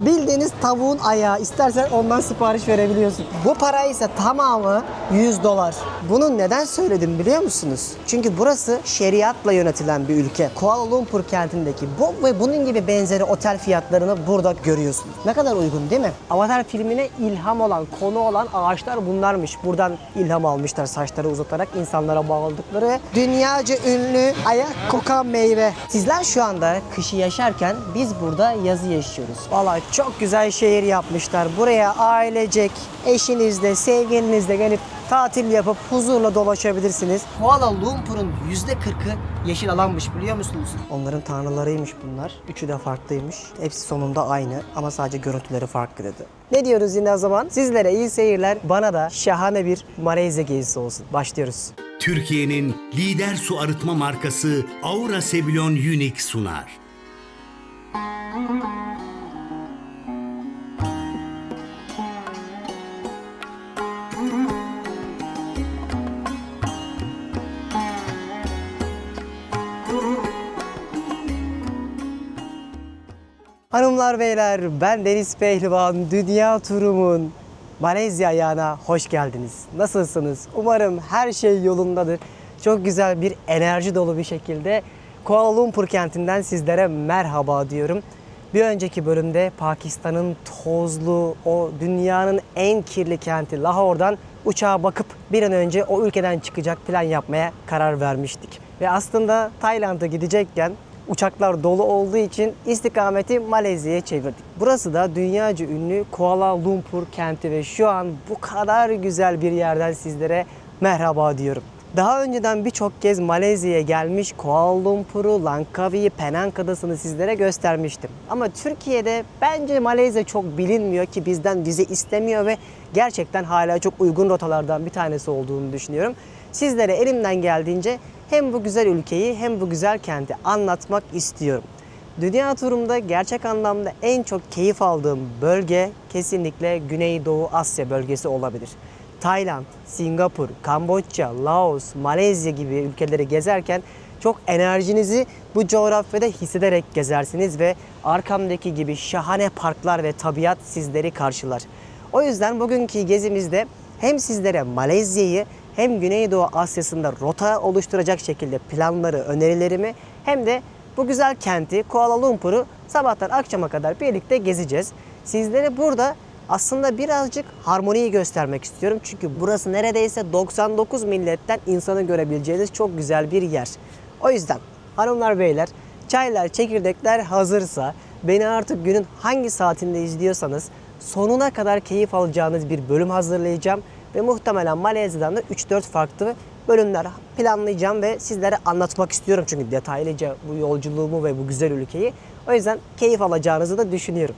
Bildiğiniz tavuğun ayağı. İstersen ondan sipariş verebiliyorsun. Bu para ise tamamı $100. Bunu neden söyledim biliyor musunuz? Çünkü burası şeriatla yönetilen bir ülke. Kuala Lumpur kentindeki bu ve bunun gibi benzeri otel fiyatlarını burada görüyorsunuz. Ne kadar uygun değil mi? Avatar filmine ilham olan, konu olan ağaçlar bunlarmış. Buradan ilham almışlar saçları uzatarak insanlara bağladıkları ve dünyaca ünlü ayak kokan meyve. Sizler şu anda kışı yaşarken biz burada yazı yaşıyoruz. Vallahi çok güzel şehir yapmışlar. Buraya ailecek, eşinizle, sevgilinizle gelip tatil yapıp huzurla dolaşabilirsiniz. Kuala Lumpur'un %40'ı yeşil alanmış biliyor musunuz? Onların tanrılarıymış bunlar. Üçü de farklıymış. Hepsi sonunda aynı ama sadece görüntüleri farklı dedi. Ne diyoruz yine o zaman? Sizlere iyi seyirler. Bana da şahane bir Malezya gezisi olsun. Başlıyoruz. Türkiye'nin lider su arıtma markası Aura Sebilon Unique sunar. Hanımlar beyler, ben Deniz Pehlivan. Dünya turumun Malezya ayağına hoş geldiniz. Nasılsınız? Umarım her şey yolundadır. Çok güzel bir enerji dolu bir şekilde Kuala Lumpur kentinden sizlere merhaba diyorum. Bir önceki bölümde Pakistan'ın tozlu, o dünyanın en kirli kenti Lahore'dan uçağa bakıp bir an önce o ülkeden çıkacak plan yapmaya karar vermiştik. Ve aslında Tayland'a gidecekken uçaklar dolu olduğu için istikameti Malezya'ya çevirdik. Burası da dünyaca ünlü Kuala Lumpur kenti ve şu an bu kadar güzel bir yerden sizlere merhaba diyorum. Daha önceden birçok kez Malezya'ya gelmiş Kuala Lumpur'u, Langkawi'yi, Penang Adası'nı sizlere göstermiştim. Ama Türkiye'de bence Malezya çok bilinmiyor ki bizden vize istemiyor ve gerçekten hala çok uygun rotalardan bir tanesi olduğunu düşünüyorum. Sizlere elimden geldiğince hem bu güzel ülkeyi hem bu güzel kenti anlatmak istiyorum. Dünya turumda gerçek anlamda en çok keyif aldığım bölge kesinlikle Güneydoğu Asya bölgesi olabilir. Tayland, Singapur, Kamboçya, Laos, Malezya gibi ülkeleri gezerken çok enerjinizi bu coğrafyada hissederek gezersiniz ve arkamdaki gibi şahane parklar ve tabiat sizleri karşılar. O yüzden bugünkü gezimizde hem sizlere Malezya'yı hem Güneydoğu Asya'sında rota oluşturacak şekilde planları, önerilerimi hem de bu güzel kenti Kuala Lumpur'u sabahtan akşama kadar birlikte gezeceğiz. Sizlere burada aslında birazcık harmoniyi göstermek istiyorum. Çünkü burası neredeyse 99 milletten insanı görebileceğiniz çok güzel bir yer. O yüzden hanımlar beyler, çaylar, çekirdekler hazırsa beni artık günün hangi saatinde izliyorsanız sonuna kadar keyif alacağınız bir bölüm hazırlayacağım. Ve muhtemelen Malezya'dan da 3-4 farklı bölümler planlayacağım ve sizlere anlatmak istiyorum. Çünkü detaylıca bu yolculuğumu ve bu güzel ülkeyi. O yüzden keyif alacağınızı da düşünüyorum.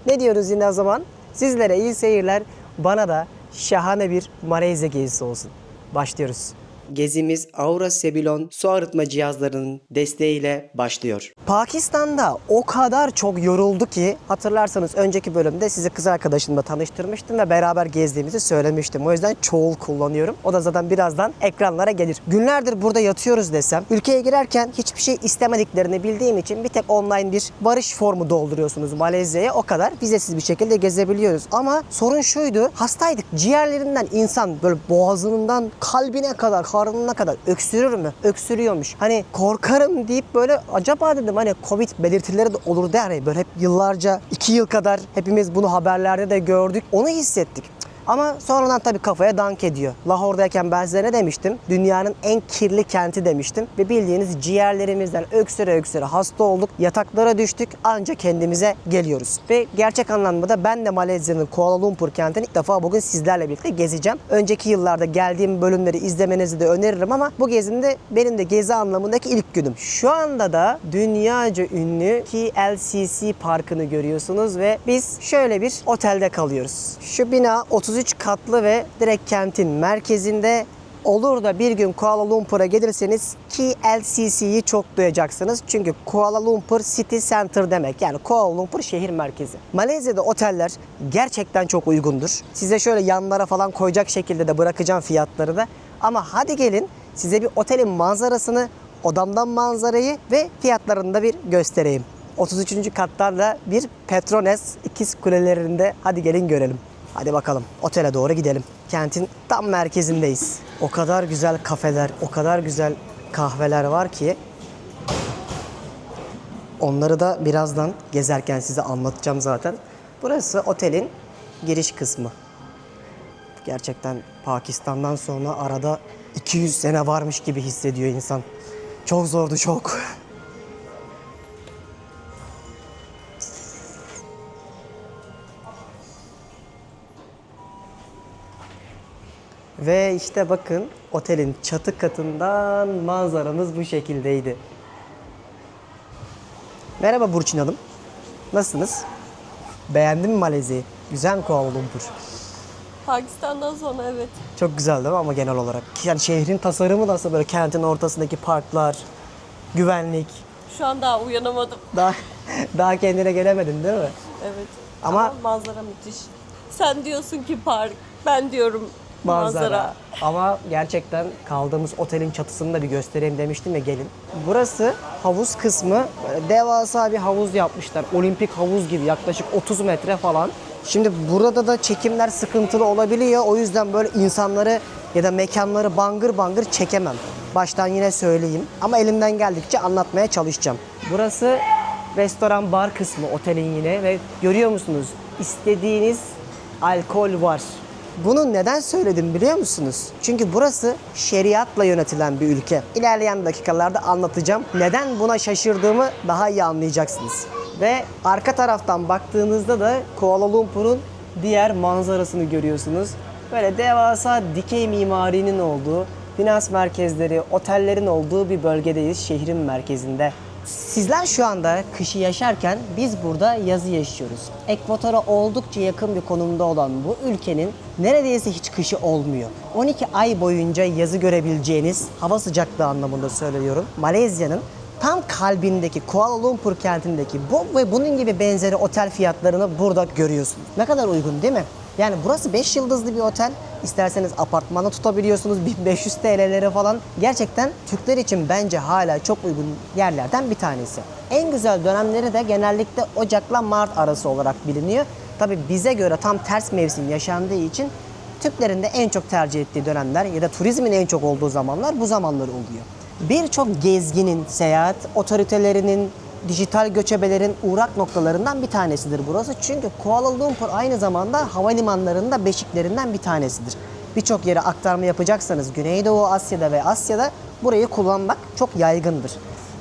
Ne diyoruz yine o zaman? Sizlere iyi seyirler, bana da şahane bir Malezya gezisi olsun. Başlıyoruz. Gezimiz Aura Sebilon su arıtma cihazlarının desteğiyle başlıyor. Pakistan'da o kadar çok yoruldu ki hatırlarsanız önceki bölümde sizi kız arkadaşımla tanıştırmıştım ve beraber gezdiğimizi söylemiştim. O yüzden çoğul kullanıyorum. O da zaten birazdan ekranlara gelir. Günlerdir burada yatıyoruz desem, ülkeye girerken hiçbir şey istemediklerini bildiğim için bir tek online bir barış formu dolduruyorsunuz Malezya'ya, o kadar vizesiz bir şekilde gezebiliyoruz. Ama sorun şuydu, hastaydık. Ciğerlerinden insan böyle boğazından kalbine kadar, karnına kadar öksürür mü? Öksürüyormuş. Hani korkarım deyip böyle acaba dedim hani Covid belirtileri de olur der ya, böyle hep yıllarca 2 yıl kadar hepimiz bunu haberlerde de gördük. Onu hissettik. Ama sonradan tabii kafaya dank ediyor. Lahore'dayken ben size ne demiştim? Dünyanın en kirli kenti demiştim. Ve bildiğiniz ciğerlerimizden öksüre öksüre hasta olduk. Yataklara düştük. Ancak kendimize geliyoruz. Ve gerçek anlamda da ben de Malezya'nın Kuala Lumpur kentini ilk defa bugün sizlerle birlikte gezeceğim. Önceki yıllarda geldiğim bölümleri izlemenizi de öneririm ama bu gezimde benim de gezi anlamındaki ilk günüm. Şu anda da dünyaca ünlü KLCC Parkı'nı görüyorsunuz ve biz şöyle bir otelde kalıyoruz. Şu bina 33 katlı ve direkt kentin merkezinde. Olur da bir gün Kuala Lumpur'a gelirseniz KLCC'yi çok duyacaksınız. Çünkü Kuala Lumpur City Center demek. Yani Kuala Lumpur şehir merkezi. Malezya'da oteller gerçekten çok uygundur. Size şöyle yanlara falan koyacak şekilde de bırakacağım fiyatları da. Ama hadi gelin size bir otelin manzarasını, odamdan manzarayı ve fiyatlarını da bir göstereyim. 33. kattan da bir Petronas ikiz kulelerinde. Hadi gelin görelim. Hadi bakalım otele doğru gidelim. Kentin tam merkezindeyiz. O kadar güzel kafeler, o kadar güzel kahveler var ki onları da birazdan gezerken size anlatacağım zaten. Burası otelin giriş kısmı. Gerçekten Pakistan'dan sonra arada 200 sene varmış gibi hissediyor insan. Çok zordu, çok. Ve işte bakın otelin çatı katından manzaramız bu şekildeydi. Merhaba Burçin Hanım. Nasılsınız? Beğendin mi Malezya'yı? Güzel mi Kuala Lumpur? Pakistan'dan sonra evet. Çok güzel değil mi ama genel olarak? Yani şehrin tasarımı nasıl, böyle kentin ortasındaki parklar, güvenlik. Şu an daha uyanamadım. Daha daha kendine gelemedin değil mi? Evet. Ama- Ama manzara müthiş. Sen diyorsun ki park, ben diyorum Manzara. manzara. Ama gerçekten kaldığımız otelin çatısını da bir göstereyim demiştim ya, gelin. Burası havuz kısmı. Böyle devasa bir havuz yapmışlar. Olimpik havuz gibi, yaklaşık 30 metre falan. Şimdi burada da çekimler sıkıntılı olabiliyor. O yüzden böyle insanları ya da mekanları bangır bangır çekemem. Baştan yine söyleyeyim. Ama elimden geldikçe anlatmaya çalışacağım. Burası restoran bar kısmı otelin yine ve görüyor musunuz? İstediğiniz alkol var. Bunu neden söyledim biliyor musunuz? Çünkü burası şeriatla yönetilen bir ülke. İlerleyen dakikalarda anlatacağım. Neden buna şaşırdığımı daha iyi anlayacaksınız. Ve arka taraftan baktığınızda da Kuala Lumpur'un diğer manzarasını görüyorsunuz. Böyle devasa dikey mimarinin olduğu, finans merkezleri, otellerin olduğu bir bölgedeyiz, şehrin merkezinde. Sizler şu anda kışı yaşarken biz burada yazı yaşıyoruz. Ekvatora oldukça yakın bir konumda olan bu ülkenin neredeyse hiç kışı olmuyor. 12 ay boyunca yazı görebileceğiniz, hava sıcaklığı anlamında söylüyorum, Malezya'nın tam kalbindeki Kuala Lumpur kentindeki bu ve bunun gibi benzeri otel fiyatlarını burada görüyorsunuz. Ne kadar uygun değil mi? Yani burası 5 yıldızlı bir otel. İsterseniz apartmanda tutabiliyorsunuz 1500 TL'lere falan. Gerçekten Türkler için bence hala çok uygun yerlerden bir tanesi. En güzel dönemleri de genellikle Ocak'la Mart arası olarak biliniyor. Tabii bize göre tam ters mevsim yaşandığı için Türklerin de en çok tercih ettiği dönemler ya da turizmin en çok olduğu zamanlar bu zamanlar oluyor. Birçok gezginin, seyahat otoritelerinin, dijital göçebelerin uğrak noktalarından bir tanesidir burası. Çünkü Kuala Lumpur aynı zamanda havalimanlarında beşiklerinden bir tanesidir. Birçok yere aktarma yapacaksanız Güneydoğu Asya'da ve Asya'da burayı kullanmak çok yaygındır.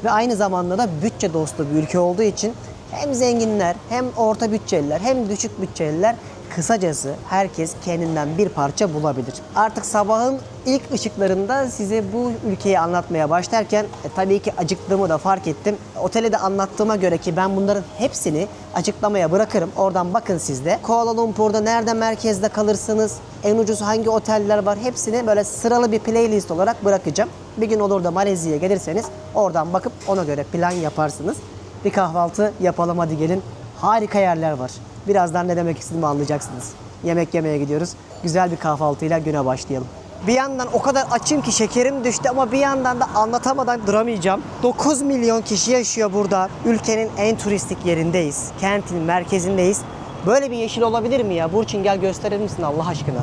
Ve aynı zamanda da bütçe dostu bir ülke olduğu için hem zenginler, hem orta bütçeliler, hem düşük bütçeliler, kısacası herkes kendinden bir parça bulabilir. Artık sabahın ilk ışıklarında size bu ülkeyi anlatmaya başlarken tabii ki acıktığımı da fark ettim. Otele de anlattığıma göre ki ben bunların hepsini açıklamaya bırakırım. Oradan bakın siz de. Kuala Lumpur'da nerede merkezde kalırsınız, en ucuz hangi oteller var, hepsini böyle sıralı bir playlist olarak bırakacağım. Bir gün olur da Malezya'ya gelirseniz oradan bakıp ona göre plan yaparsınız. Bir kahvaltı yapalım hadi gelin. Harika yerler var. Birazdan ne demek istediğimi anlayacaksınız. Yemek yemeye gidiyoruz. Güzel bir kahvaltıyla güne başlayalım. Bir yandan o kadar açım ki şekerim düştü ama bir yandan da anlatamadan duramayacağım. 9 milyon kişi yaşıyor burada. Ülkenin en turistik yerindeyiz. Kentin merkezindeyiz. Böyle bir yeşil olabilir mi ya? Burçin gel gösterir misin Allah aşkına?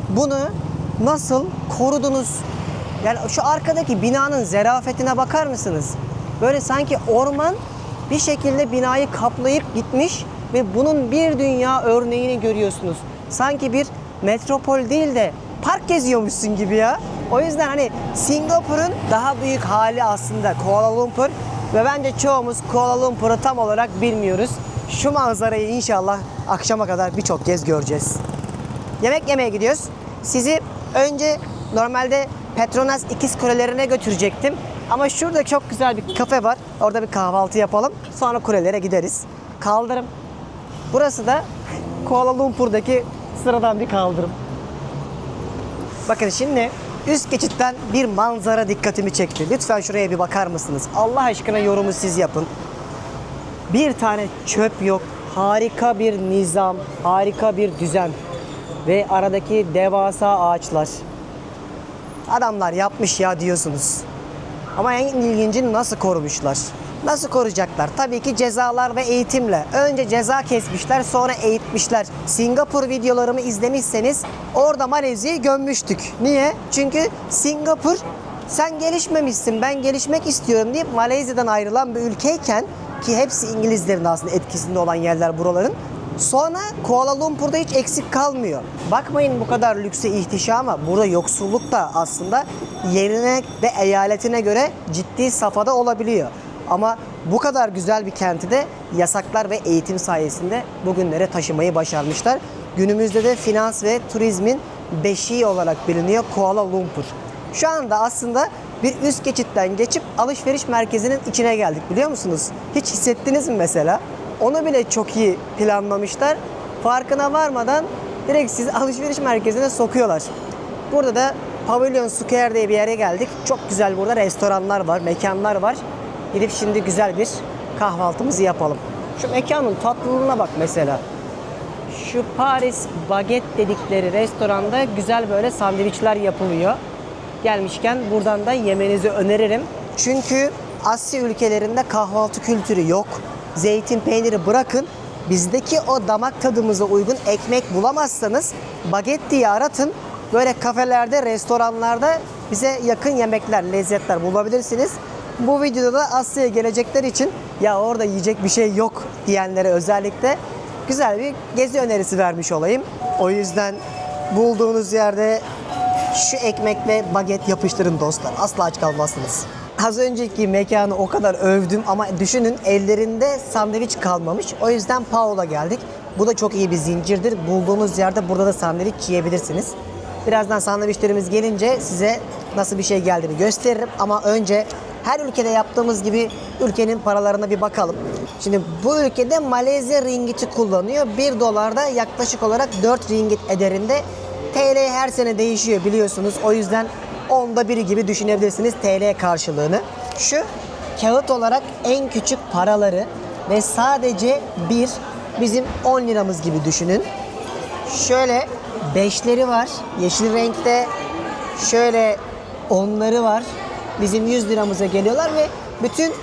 Bunu nasıl korudunuz? Yani şu arkadaki binanın zerafetine bakar mısınız? Böyle sanki orman bir şekilde binayı kaplayıp gitmiş ve bunun bir dünya örneğini görüyorsunuz. Sanki bir metropol değil de park geziyormuşsun gibi ya. O yüzden hani Singapur'un daha büyük hali aslında Kuala Lumpur ve bence çoğumuz Kuala Lumpur'u tam olarak bilmiyoruz. Şu manzarayı inşallah akşama kadar birçok kez göreceğiz. Yemek yemeye gidiyoruz. Sizi önce normalde Petronas ikiz kulelerine götürecektim. Ama şurada çok güzel bir kafe var. Orada bir kahvaltı yapalım. Sonra kulelere gideriz. Kaldırım. Burası da Kuala Lumpur'daki sıradan bir kaldırım. Bakın şimdi üst geçitten bir manzara dikkatimi çekti. Lütfen şuraya bir bakar mısınız? Allah aşkına yorumu siz yapın. Bir tane çöp yok. Harika bir nizam, harika bir düzen. Ve aradaki devasa ağaçlar. Adamlar yapmış ya diyorsunuz. Ama en ilginci nasıl korumuşlar. Nasıl koruyacaklar? Tabii ki cezalar ve eğitimle. Önce ceza kesmişler, sonra eğitmişler. Singapur videolarımı izlemişseniz orada Malezya'yı gömmüştük. Niye? Çünkü Singapur sen gelişmemişsin, ben gelişmek istiyorum deyip Malezya'dan ayrılan bir ülkeyken, ki hepsi İngilizlerin aslında etkisinde olan yerler buraların. Sonra Kuala Lumpur'da hiç eksik kalmıyor. Bakmayın bu kadar lükse, ihtişama. Burada yoksulluk da aslında yerine ve eyaletine göre ciddi safhada olabiliyor. Ama bu kadar güzel bir kenti de yasaklar ve eğitim sayesinde bugünlere taşımayı başarmışlar. Günümüzde de finans ve turizmin beşiği olarak biliniyor Kuala Lumpur. Şu anda aslında bir üst geçitten geçip alışveriş merkezinin içine geldik, biliyor musunuz? Hiç hissettiniz mi mesela? Onu bile çok iyi planlamışlar. Farkına varmadan direkt sizi alışveriş merkezine sokuyorlar. Burada da Pavilion Square diye bir yere geldik. Çok güzel burada restoranlar var, mekanlar var. Gidip şimdi güzel bir kahvaltımızı yapalım. Şu mekanın tatlılığına bak mesela. Şu Paris Baguette dedikleri restoranda güzel böyle sandviçler yapılıyor. Gelmişken buradan da yemenizi öneririm. Çünkü Asya ülkelerinde kahvaltı kültürü yok. Zeytin peyniri bırakın. Bizdeki o damak tadımıza uygun ekmek bulamazsanız baget diye aratın. Böyle kafelerde, restoranlarda bize yakın yemekler, lezzetler bulabilirsiniz. Bu videoda da Asya'ya gelecekler için ya orada yiyecek bir şey yok diyenlere özellikle güzel bir gezi önerisi vermiş olayım. O yüzden bulduğunuz yerde şu ekmekle baget yapıştırın dostlar. Asla aç kalmazsınız. Az önceki mekanı o kadar övdüm ama düşünün ellerinde sandviç kalmamış. O yüzden Pao'la geldik. Bu da çok iyi bir zincirdir. Bulduğunuz yerde burada da sandviç yiyebilirsiniz. Birazdan sandviçlerimiz gelince size nasıl bir şey geldiğini gösteririm. Ama önce her ülkede yaptığımız gibi ülkenin paralarına bir bakalım. Şimdi bu ülkede Malezya ringgiti kullanıyor. 1 dolar da yaklaşık olarak 4 ringgit ederinde. TL her sene değişiyor biliyorsunuz. O yüzden onda biri gibi düşünebilirsiniz TL karşılığını. Şu kağıt olarak en küçük paraları ve sadece bir bizim 10 liramız gibi düşünün. Şöyle 5'leri var yeşil renkte. Şöyle 10'ları var. Bizim 100 liramıza geliyorlar ve bütün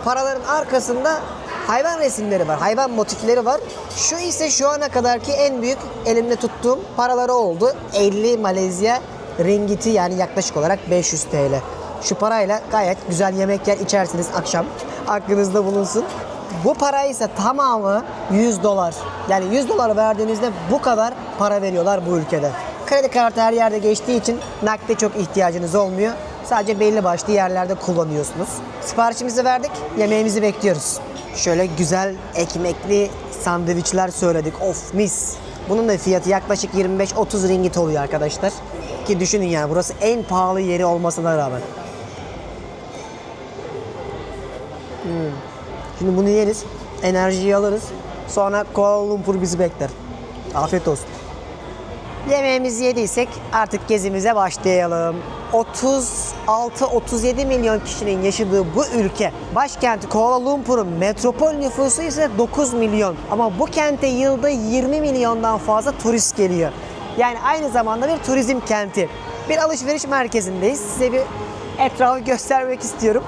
paraların arkasında hayvan resimleri var. Hayvan motifleri var. Şu ise şu ana kadarki en büyük elimde tuttuğum paraları oldu. 50 Malezya ringgiti, yani yaklaşık olarak 500 TL. Şu parayla gayet güzel yemek yer içersiniz akşam. Aklınızda bulunsun. Bu para ise tamamı 100 dolar. Yani 100 dolar verdiğinizde bu kadar para veriyorlar bu ülkede. Kredi kartı her yerde geçtiği için nakde çok ihtiyacınız olmuyor. Sadece belli başlı yerlerde kullanıyorsunuz. Siparişimizi verdik, yemeğimizi bekliyoruz. Şöyle güzel ekmekli sandviçler söyledik. Of mis. Bunun da fiyatı yaklaşık 25-30 ringgit oluyor arkadaşlar. Ki düşünün yani burası en pahalı yeri olmasına rağmen. Şimdi bunu yeriz, enerjiyi alırız. Sonra Kuala Lumpur bizi bekler. Afiyet olsun. Yemeğimizi yediysek artık gezimize başlayalım. 36-37 milyon kişinin yaşadığı bu ülke, başkenti Kuala Lumpur'un metropol nüfusu ise 9 milyon. Ama bu kente yılda 20 milyondan fazla turist geliyor. Yani aynı zamanda bir turizm kenti. Bir alışveriş merkezindeyiz. Size bir etrafı göstermek istiyorum.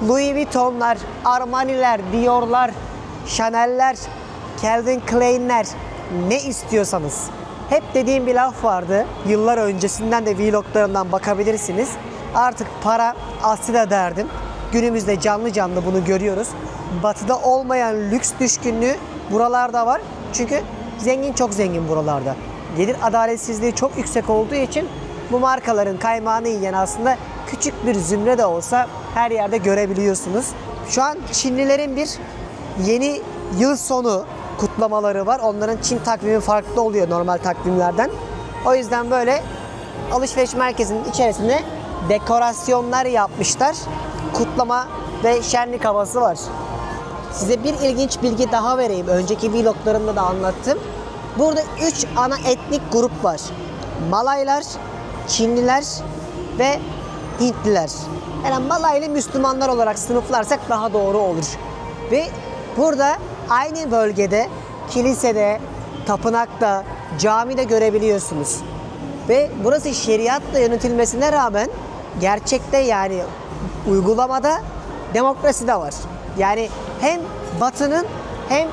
Louis Vuitton'lar, Armani'ler, Dior'lar, Chanel'ler, Calvin Klein'ler, ne istiyorsanız. Hep dediğim bir laf vardı. Yıllar öncesinden de vloglarından bakabilirsiniz. Artık para Asya'da derdim. Günümüzde canlı canlı bunu görüyoruz. Batı'da olmayan lüks düşkünlüğü buralarda var. Çünkü zengin çok zengin buralarda. Gelir adaletsizliği çok yüksek olduğu için bu markaların kaymağını yiyen aslında küçük bir zümre de olsa her yerde görebiliyorsunuz. Şu an Çinlilerin bir yeni yıl sonu kutlamaları var. Onların Çin takvimi farklı oluyor normal takvimlerden. O yüzden böyle alışveriş merkezinin içerisinde dekorasyonlar yapmışlar. Kutlama ve şenlik havası var. Size bir ilginç bilgi daha vereyim. Önceki vloglarımda da anlattım. Burada 3 ana etnik grup var. Malaylar, Çinliler ve Hintliler. Yani Malaylı Müslümanlar olarak sınıflarsak daha doğru olur. Ve burada aynı bölgede kilisede, tapınakta, camide görebiliyorsunuz. Ve burası şeriatla yönetilmesine rağmen gerçekte yani uygulamada demokrasi de var. Yani hem Batı'nın hem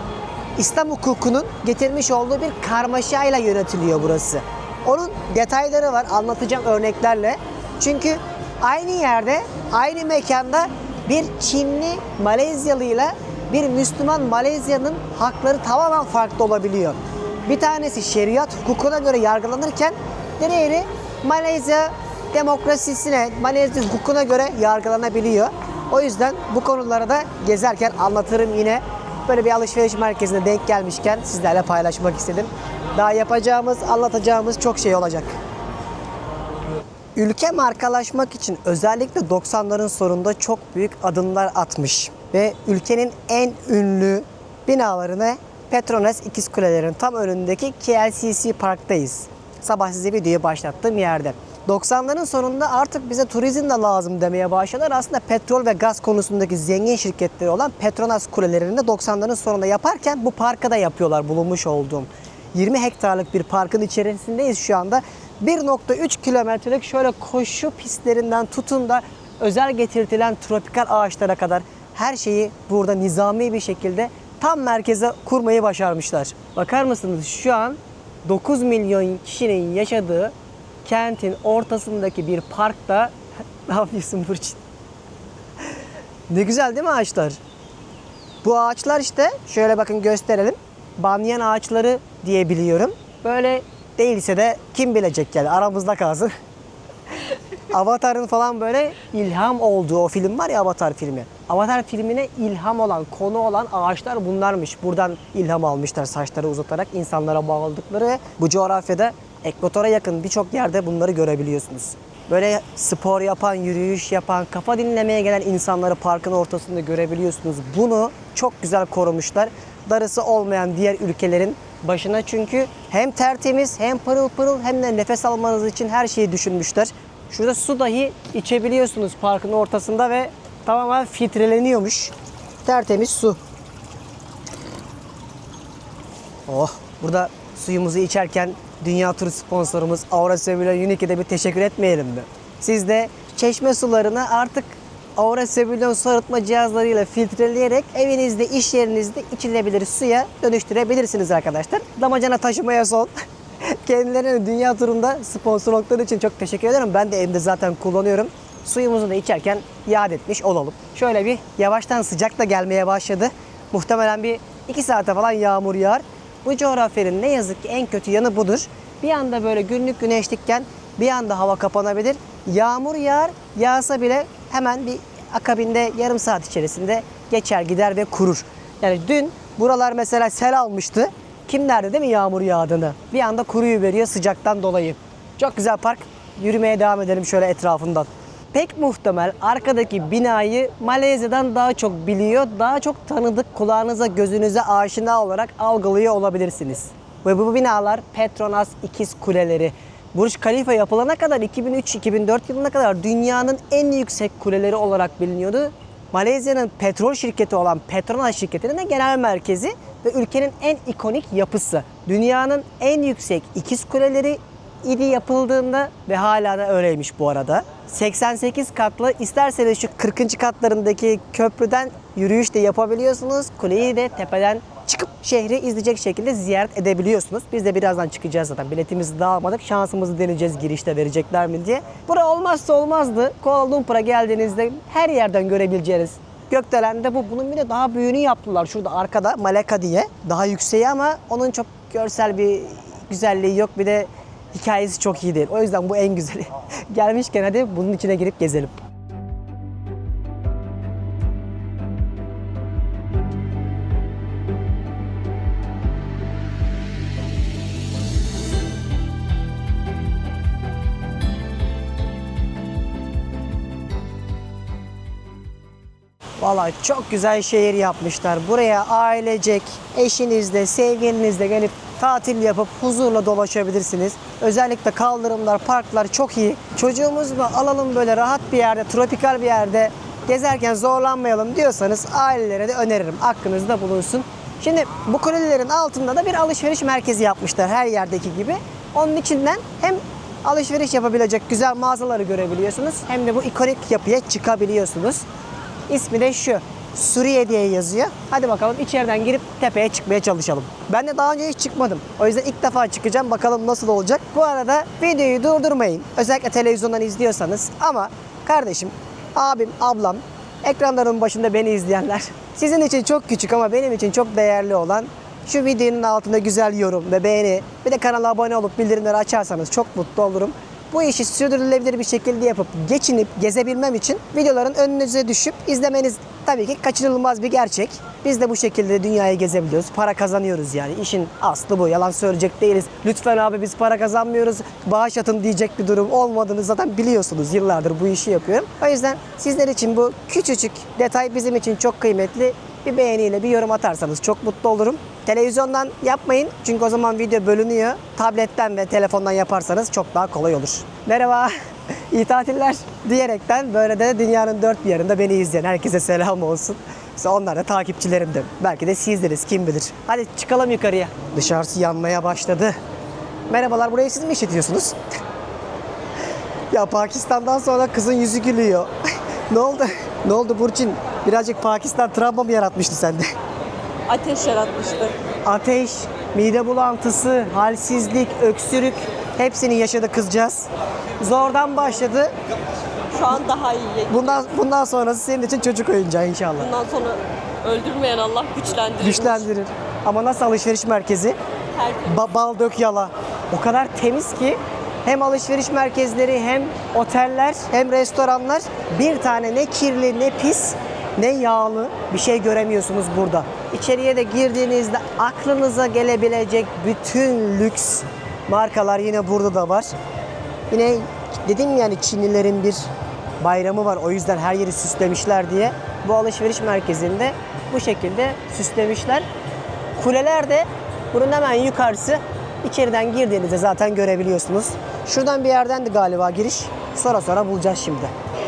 İslam hukukunun getirmiş olduğu bir karmaşayla yönetiliyor burası. Onun detayları var, anlatacağım örneklerle. Çünkü aynı yerde, aynı mekanda bir Çinli Malezyalıyla bir Müslüman Malezyalı'nın hakları tamamen farklı olabiliyor. Bir tanesi şeriat hukukuna göre yargılanırken diğeri Malezya demokrasisine, Malezya hukukuna göre yargılanabiliyor. O yüzden bu konuları da gezerken anlatırım yine. Böyle bir alışveriş merkezine denk gelmişken sizlerle paylaşmak istedim. Daha yapacağımız, anlatacağımız çok şey olacak. Ülke markalaşmak için özellikle 90'ların sonunda çok büyük adımlar atmış. Ve ülkenin en ünlü binalarını Petronas İkizkulelerin tam önündeki KLCC Park'tayız. Sabah size videoyu başlattığım yerde. 90'ların sonunda artık bize turizm de lazım demeye başladılar. Aslında petrol ve gaz konusundaki zengin şirketleri olan Petronas kulelerini de 90'ların sonunda yaparken bu parka da yapıyorlar, bulunmuş olduğum. 20 hektarlık bir parkın içerisindeyiz şu anda. 1.3 kilometrelik şöyle koşu pistlerinden tutun da özel getirtilen tropikal ağaçlara kadar her şeyi burada nizami bir şekilde tam merkeze kurmayı başarmışlar. Bakar mısınız, şu an 9 milyon kişinin yaşadığı kentin ortasındaki bir parkta ne yapıyorsun Burçin? Ne güzel değil mi ağaçlar? Bu ağaçlar işte şöyle bakın gösterelim. Banyan ağaçları diye biliyorum. Böyle değilse de kim bilecek yani, aramızda kalsın. Avatar'ın falan böyle ilham olduğu o film var ya, Avatar filmi. Avatar filmine ilham olan, konu olan ağaçlar bunlarmış. Buradan ilham almışlar, saçları uzatarak insanlara bağladıkları. Bu coğrafyada ekvatora yakın birçok yerde bunları görebiliyorsunuz. Böyle spor yapan, yürüyüş yapan, kafa dinlemeye gelen insanları parkın ortasında görebiliyorsunuz. Bunu çok güzel korumuşlar. Darısı olmayan diğer ülkelerin başına, çünkü hem tertemiz hem pırıl pırıl hem de nefes almanız için her şeyi düşünmüşler. Şurada su dahi içebiliyorsunuz parkın ortasında ve tamamen filtreleniyormuş. Tertemiz su. Oh, burada suyumuzu içerken dünya turu sponsorumuz Aura Sebilon Unique'e de bir teşekkür etmeyelim mi? Siz de çeşme sularını artık Aura Sebilon su arıtma cihazlarıyla filtreleyerek evinizde, iş yerinizde içilebilir suya dönüştürebilirsiniz arkadaşlar. Damacana taşımaya son. Kendilerine dünya turunda sponsorlukları için çok teşekkür ederim. Ben de evimde zaten kullanıyorum. Suyumuzu da içerken yad etmiş olalım. Şöyle bir yavaştan sıcak da gelmeye başladı. Muhtemelen bir 2 saate falan yağmur yağar. Bu coğrafyanın ne yazık ki en kötü yanı budur. Bir anda böyle günlük güneşlikken bir anda hava kapanabilir. Yağmur yağar, yağsa bile hemen bir akabinde yarım saat içerisinde geçer gider ve kurur. Yani dün buralar mesela sel almıştı. Kim nerede değil mi yağmur yağdığını? Bir anda kuruyuveriyor sıcaktan dolayı. Çok güzel park. Yürümeye devam edelim şöyle etrafından. Pek muhtemel arkadaki binayı Malezya'dan daha çok biliyor, daha çok tanıdık, kulağınıza, gözünüze aşina olarak algılıyor olabilirsiniz. Ve bu binalar Petronas İkiz Kuleleri. Burj Khalifa yapılana kadar 2003-2004 yılına kadar dünyanın en yüksek kuleleri olarak biliniyordu. Malezya'nın petrol şirketi olan Petronas şirketinin de genel merkezi ve ülkenin en ikonik yapısı. Dünyanın en yüksek ikiz kuleleri idi yapıldığında ve hala da öyleymiş bu arada. 88 katlı, isterseniz şu 40. katlarındaki köprüden yürüyüş de yapabiliyorsunuz. Kuleyi de tepeden çıkıp şehri izleyecek şekilde ziyaret edebiliyorsunuz. Biz de birazdan çıkacağız zaten. Biletimizi de almadık. Şansımızı deneyeceğiz girişte verecekler mi diye. Bura olmazsa olmazdı. Kuala Lumpur'a geldiğinizde her yerden görebileceğiniz gökdelende bu. Bunun bir de daha büyüğünü yaptılar. Şurada arkada Malacca diye. Daha yükseği ama onun çok görsel bir güzelliği yok. Bir de hikayesi çok iyi değil. O yüzden bu en güzeli. Gelmişken hadi bunun içine girip gezelim. Vallahi çok güzel şehir yapmışlar. Buraya ailecek, eşinizle, sevgilinizle gelip tatil yapıp huzurla dolaşabilirsiniz. Özellikle kaldırımlar, parklar çok iyi. Çocuğumuzu alalım böyle rahat bir yerde, tropikal bir yerde gezerken zorlanmayalım diyorsanız ailelere de öneririm. Aklınızda bulunsun. Şimdi bu kulelerin altında da bir alışveriş merkezi yapmışlar her yerdeki gibi. Onun içinden hem alışveriş yapabilecek güzel mağazaları görebiliyorsunuz hem de bu ikonik yapıya çıkabiliyorsunuz. İsmi de şu. Suriye diye yazıyor. Hadi bakalım içeriden girip tepeye çıkmaya çalışalım. Ben de daha önce hiç çıkmadım. O yüzden ilk defa çıkacağım. Bakalım nasıl olacak. Bu arada videoyu durdurmayın. Özellikle televizyondan izliyorsanız. Ama kardeşim, abim, ablam, ekranların başında beni izleyenler. Sizin için çok küçük ama benim için çok değerli olan şu videonun altında güzel yorum ve beğeni, bir de kanala abone olup bildirimleri açarsanız çok mutlu olurum. Bu işi sürdürülebilir bir şekilde yapıp geçinip gezebilmem için videoların önünüze düşüp izlemeniz tabii ki kaçınılmaz bir gerçek. Biz de bu şekilde dünyayı gezebiliyoruz. Para kazanıyoruz yani. İşin aslı bu. Yalan söyleyecek değiliz. Lütfen abi biz para kazanmıyoruz, bağış atın diyecek bir durum olmadığını zaten biliyorsunuz. Yıllardır bu işi yapıyorum. O yüzden sizler için bu küçücük detay bizim için çok kıymetli. Bir beğeniyle bir yorum atarsanız çok mutlu olurum. Televizyondan yapmayın çünkü o zaman video bölünüyor. Tabletten ve telefondan yaparsanız çok daha kolay olur. Merhaba, iyi tatiller diyerekten böyle de dünyanın dört bir yanında beni izleyen herkese selam olsun. İşte onlar da takipçilerimdir. Belki de sizleriz, kim bilir. Hadi çıkalım yukarıya. Dışarısı yanmaya başladı. Merhabalar, burayı siz mi işletiyorsunuz? Ya Pakistan'dan sonra kızın yüzü gülüyor. Ne oldu? Ne oldu Burçin? Birazcık Pakistan travma mı yaratmıştı sende? Ateş yaratmıştı. Ateş, mide bulantısı, halsizlik, öksürük hepsini yaşadı kızcağız. Zordan başladı. Şu an daha iyi. Bundan sonrası senin için çocuk oyuncağı inşallah. Bundan sonra öldürmeyen Allah güçlendirir. Güçlendirir. Ama nasıl alışveriş merkezi? Herkes. Bal dök yala. O kadar temiz ki hem alışveriş merkezleri hem oteller hem restoranlar bir tane ne kirli ne pis ne yağlı bir şey göremiyorsunuz burada. İçeriye de girdiğinizde aklınıza gelebilecek bütün lüks markalar yine burada da var. Yine dedim yani Çinlilerin bir bayramı var. O yüzden her yeri süslemişler diye. Bu alışveriş merkezinde bu şekilde süslemişler. Kuleler de bunun hemen yukarısı. İçeriden girdiğinizde zaten görebiliyorsunuz. Şuradan bir yerdendi galiba giriş. Sonra bulacağız şimdi.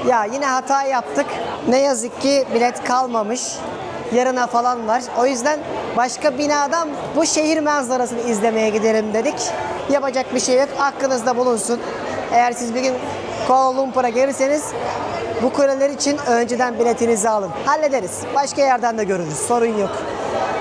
Ya yine hata yaptık. Ne yazık ki bilet kalmamış. Yarına falan var. O yüzden başka binadan bu şehir manzarasını izlemeye gidelim dedik. Yapacak bir şey yok. Aklınızda bulunsun. Eğer siz bir gün Kuala Lumpur'a gelirseniz bu kuleler için önceden biletinizi alın. Hallederiz. Başka yerden de görürüz. Sorun yok.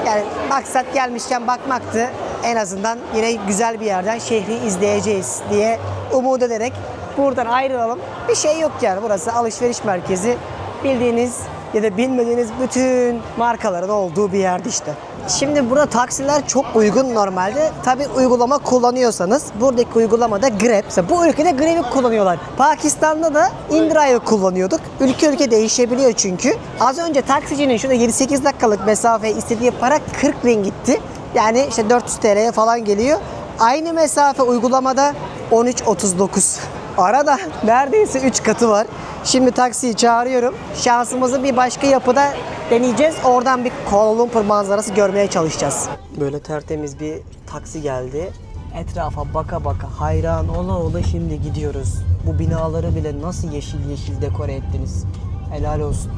Yani maksat gelmişken bakmaktı. En azından yine güzel bir yerden şehri izleyeceğiz diye umut ederek buradan ayrılalım. Bir şey yok yani. Burası alışveriş merkezi. Bildiğiniz ya da bilmediğiniz bütün markaların olduğu bir yerde işte. Şimdi burada taksiler çok uygun normalde. Tabi uygulama kullanıyorsanız buradaki uygulamada Grab. Mesela bu ülkede Grab'i kullanıyorlar. Pakistan'da da InDrive'ı kullanıyorduk. Ülke değişebiliyor çünkü. Az önce taksicinin şurada 7-8 dakikalık mesafeye istediği para 40 ringitti. Yani işte 400 TL'ye falan geliyor. Aynı mesafe uygulamada 13.39. Arada neredeyse 3 katı var. Şimdi taksiyi çağırıyorum. Şansımızı bir başka yapıda deneyeceğiz. Oradan bir Kuala Lumpur manzarası görmeye çalışacağız. Böyle tertemiz bir taksi geldi. Etrafa baka baka hayran ola şimdi gidiyoruz. Bu binaları bile nasıl yeşil yeşil dekore ettiniz. Helal olsun.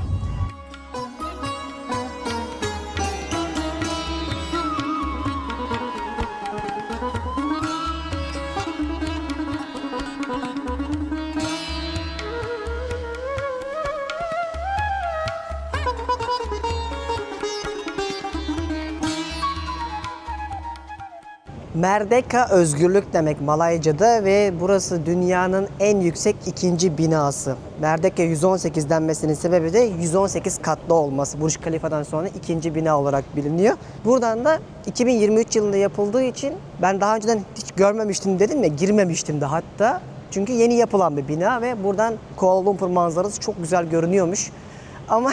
Merdeka özgürlük demek Malayca'da ve burası dünyanın en yüksek ikinci binası. Merdeka 118 denmesinin sebebi de 118 katlı olması. Burj Khalifa'dan sonra ikinci bina olarak biliniyor. Buradan da 2023 yılında yapıldığı için ben daha önceden hiç görmemiştim dedim ya, girmemiştim de hatta. Çünkü yeni yapılan bir bina ve buradan Kuala Lumpur manzarası çok güzel görünüyormuş. Ama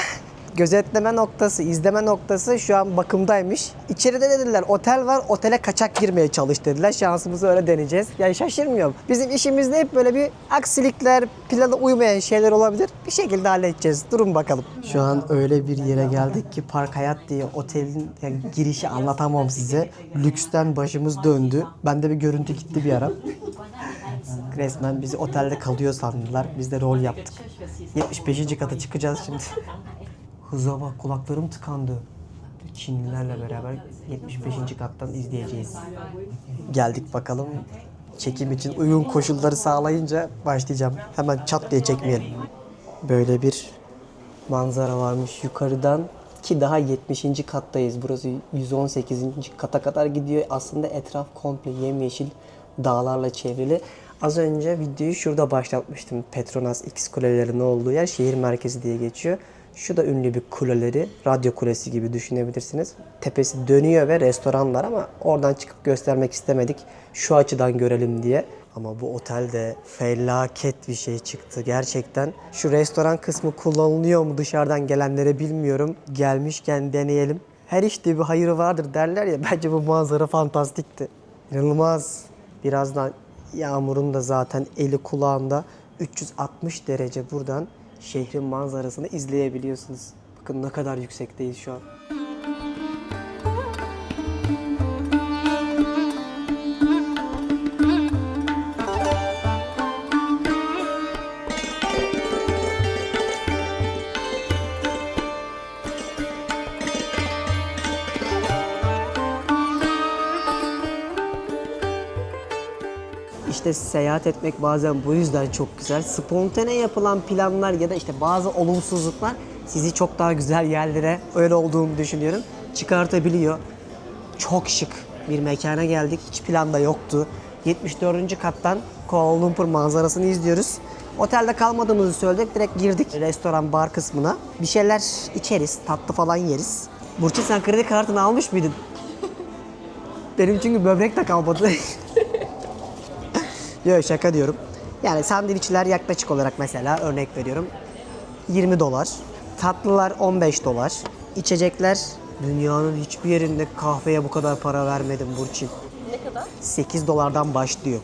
gözetleme noktası, izleme noktası şu an bakımdaymış. İçeride dediler otel var, otele kaçak girmeye çalış dediler. Şansımızı öyle deneyeceğiz. Yani şaşırmıyorum. Bizim işimizde hep böyle bir aksilikler, plana uymayan şeyler olabilir. Bir şekilde halledeceğiz. Durun bakalım. Şu an öyle bir yere geldik ki Park Hayat diye otelin girişi anlatamam size. Lüksten başımız döndü. Bende bir görüntü gitti bir ara. Resmen bizi otelde kalıyor sandılar. Biz de rol yaptık. 75. kata çıkacağız şimdi. Hıza bak, kulaklarım tıkandı. Çinlilerle beraber 75. kattan izleyeceğiz. Geldik bakalım. Çekim için uygun koşulları sağlayınca başlayacağım. Hemen çat diye çekmeyelim. Böyle bir manzara varmış yukarıdan. ki daha 70. kattayız. Burası 118. kata kadar gidiyor. Aslında etraf komple yemyeşil dağlarla çevrili. Az önce videoyu şurada başlatmıştım. Petronas X kulelerinin olduğu yer şehir merkezi diye geçiyor. Şu da ünlü bir kuleleri. Radyo kulesi gibi düşünebilirsiniz. Tepesi dönüyor ve restoran var ama oradan çıkıp göstermek istemedik. Şu açıdan görelim diye. Ama bu otelde felaket bir şey çıktı gerçekten. Şu restoran kısmı kullanılıyor mu dışarıdan gelenlere bilmiyorum. Gelmişken deneyelim. Her işte bir hayırı vardır derler ya. Bence bu manzara fantastikti. İnanılmaz. Birazdan Yağmur'un da zaten eli kulağında 360 derece buradan şehrin manzarasını izleyebiliyorsunuz. Bakın ne kadar yüksekteyiz şu an. İşte seyahat etmek bazen bu yüzden çok güzel. Spontane yapılan planlar ya da işte bazı olumsuzluklar sizi çok daha güzel yerlere, öyle olduğunu düşünüyorum, çıkartabiliyor. Çok şık bir mekana geldik. Hiç planda yoktu. 74. kattan Kuala Lumpur manzarasını izliyoruz. Otelde kalmadığımızı söyledik. Direkt girdik restoran, bar kısmına. Bir şeyler içeriz, tatlı falan yeriz. Burçin, sen kredi kartını almış mıydın? Benim çünkü böbrek de kalmadı. Yok, şaka diyorum. Yani sandviçler yaklaşık olarak mesela örnek veriyorum 20 dolar. Tatlılar 15 dolar. İçecekler, dünyanın hiçbir yerinde kahveye bu kadar para vermedim Burçin. Ne kadar? 8 dolardan başlıyor.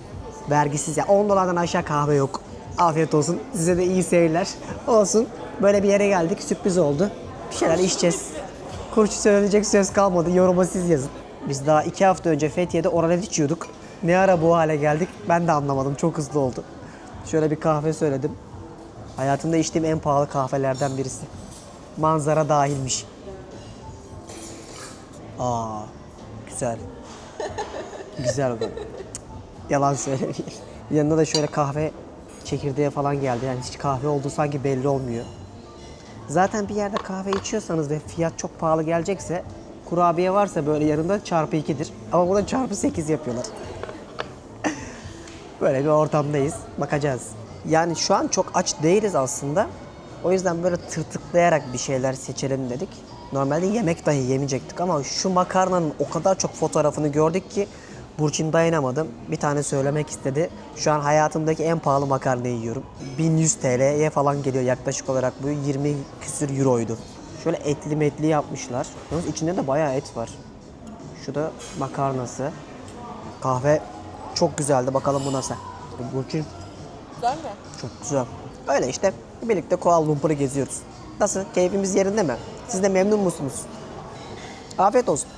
Vergisiz ya, 10 dolardan aşağı kahve yok. Afiyet olsun. Size de iyi seyirler. Olsun. Böyle bir yere geldik. Sürpriz oldu. Bir şeyler içeceğiz. Kurşu söyleyecek söz kalmadı. Yoruma siz yazın. Biz daha 2 hafta önce Fethiye'de oralet içiyorduk. Ne ara bu hale geldik ben de anlamadım. Çok hızlı oldu. Şöyle bir kahve söyledim. Hayatımda içtiğim en pahalı kahvelerden birisi. Manzara dahilmiş. Aa, güzel. Güzel bu. Yalan söylemeyeyim. Yanında da şöyle kahve çekirdeği falan geldi. Yani hiç kahve olduğu sanki belli olmuyor. Zaten bir yerde kahve içiyorsanız ve fiyat çok pahalı gelecekse, kurabiye varsa böyle yanında çarpı 2'dir. Ama burada çarpı 8 yapıyorlar. Böyle bir ortamdayız. Bakacağız. Yani şu an çok aç değiliz aslında. O yüzden böyle tırtıklayarak bir şeyler seçelim dedik. Normalde yemek dahi yemeyecektik ama şu makarnanın o kadar çok fotoğrafını gördük ki Burçin dayanamadım. Bir tane söylemek istedi. Şu an hayatımdaki en pahalı makarnayı yiyorum. 1100 TL'ye falan geliyor yaklaşık olarak, bu 20 küsür euroydu. Şöyle etli metli yapmışlar. Yalnız içinde de bayağı et var. Şu da makarnası. Kahve çok güzeldi. Bakalım bu nasıl? Burçin. Güzel mi? Çok güzel. Öyle işte birlikte Kuala Lumpur'u geziyoruz. Nasıl? Keyfimiz yerinde mi? Siz de memnun musunuz? Afiyet olsun.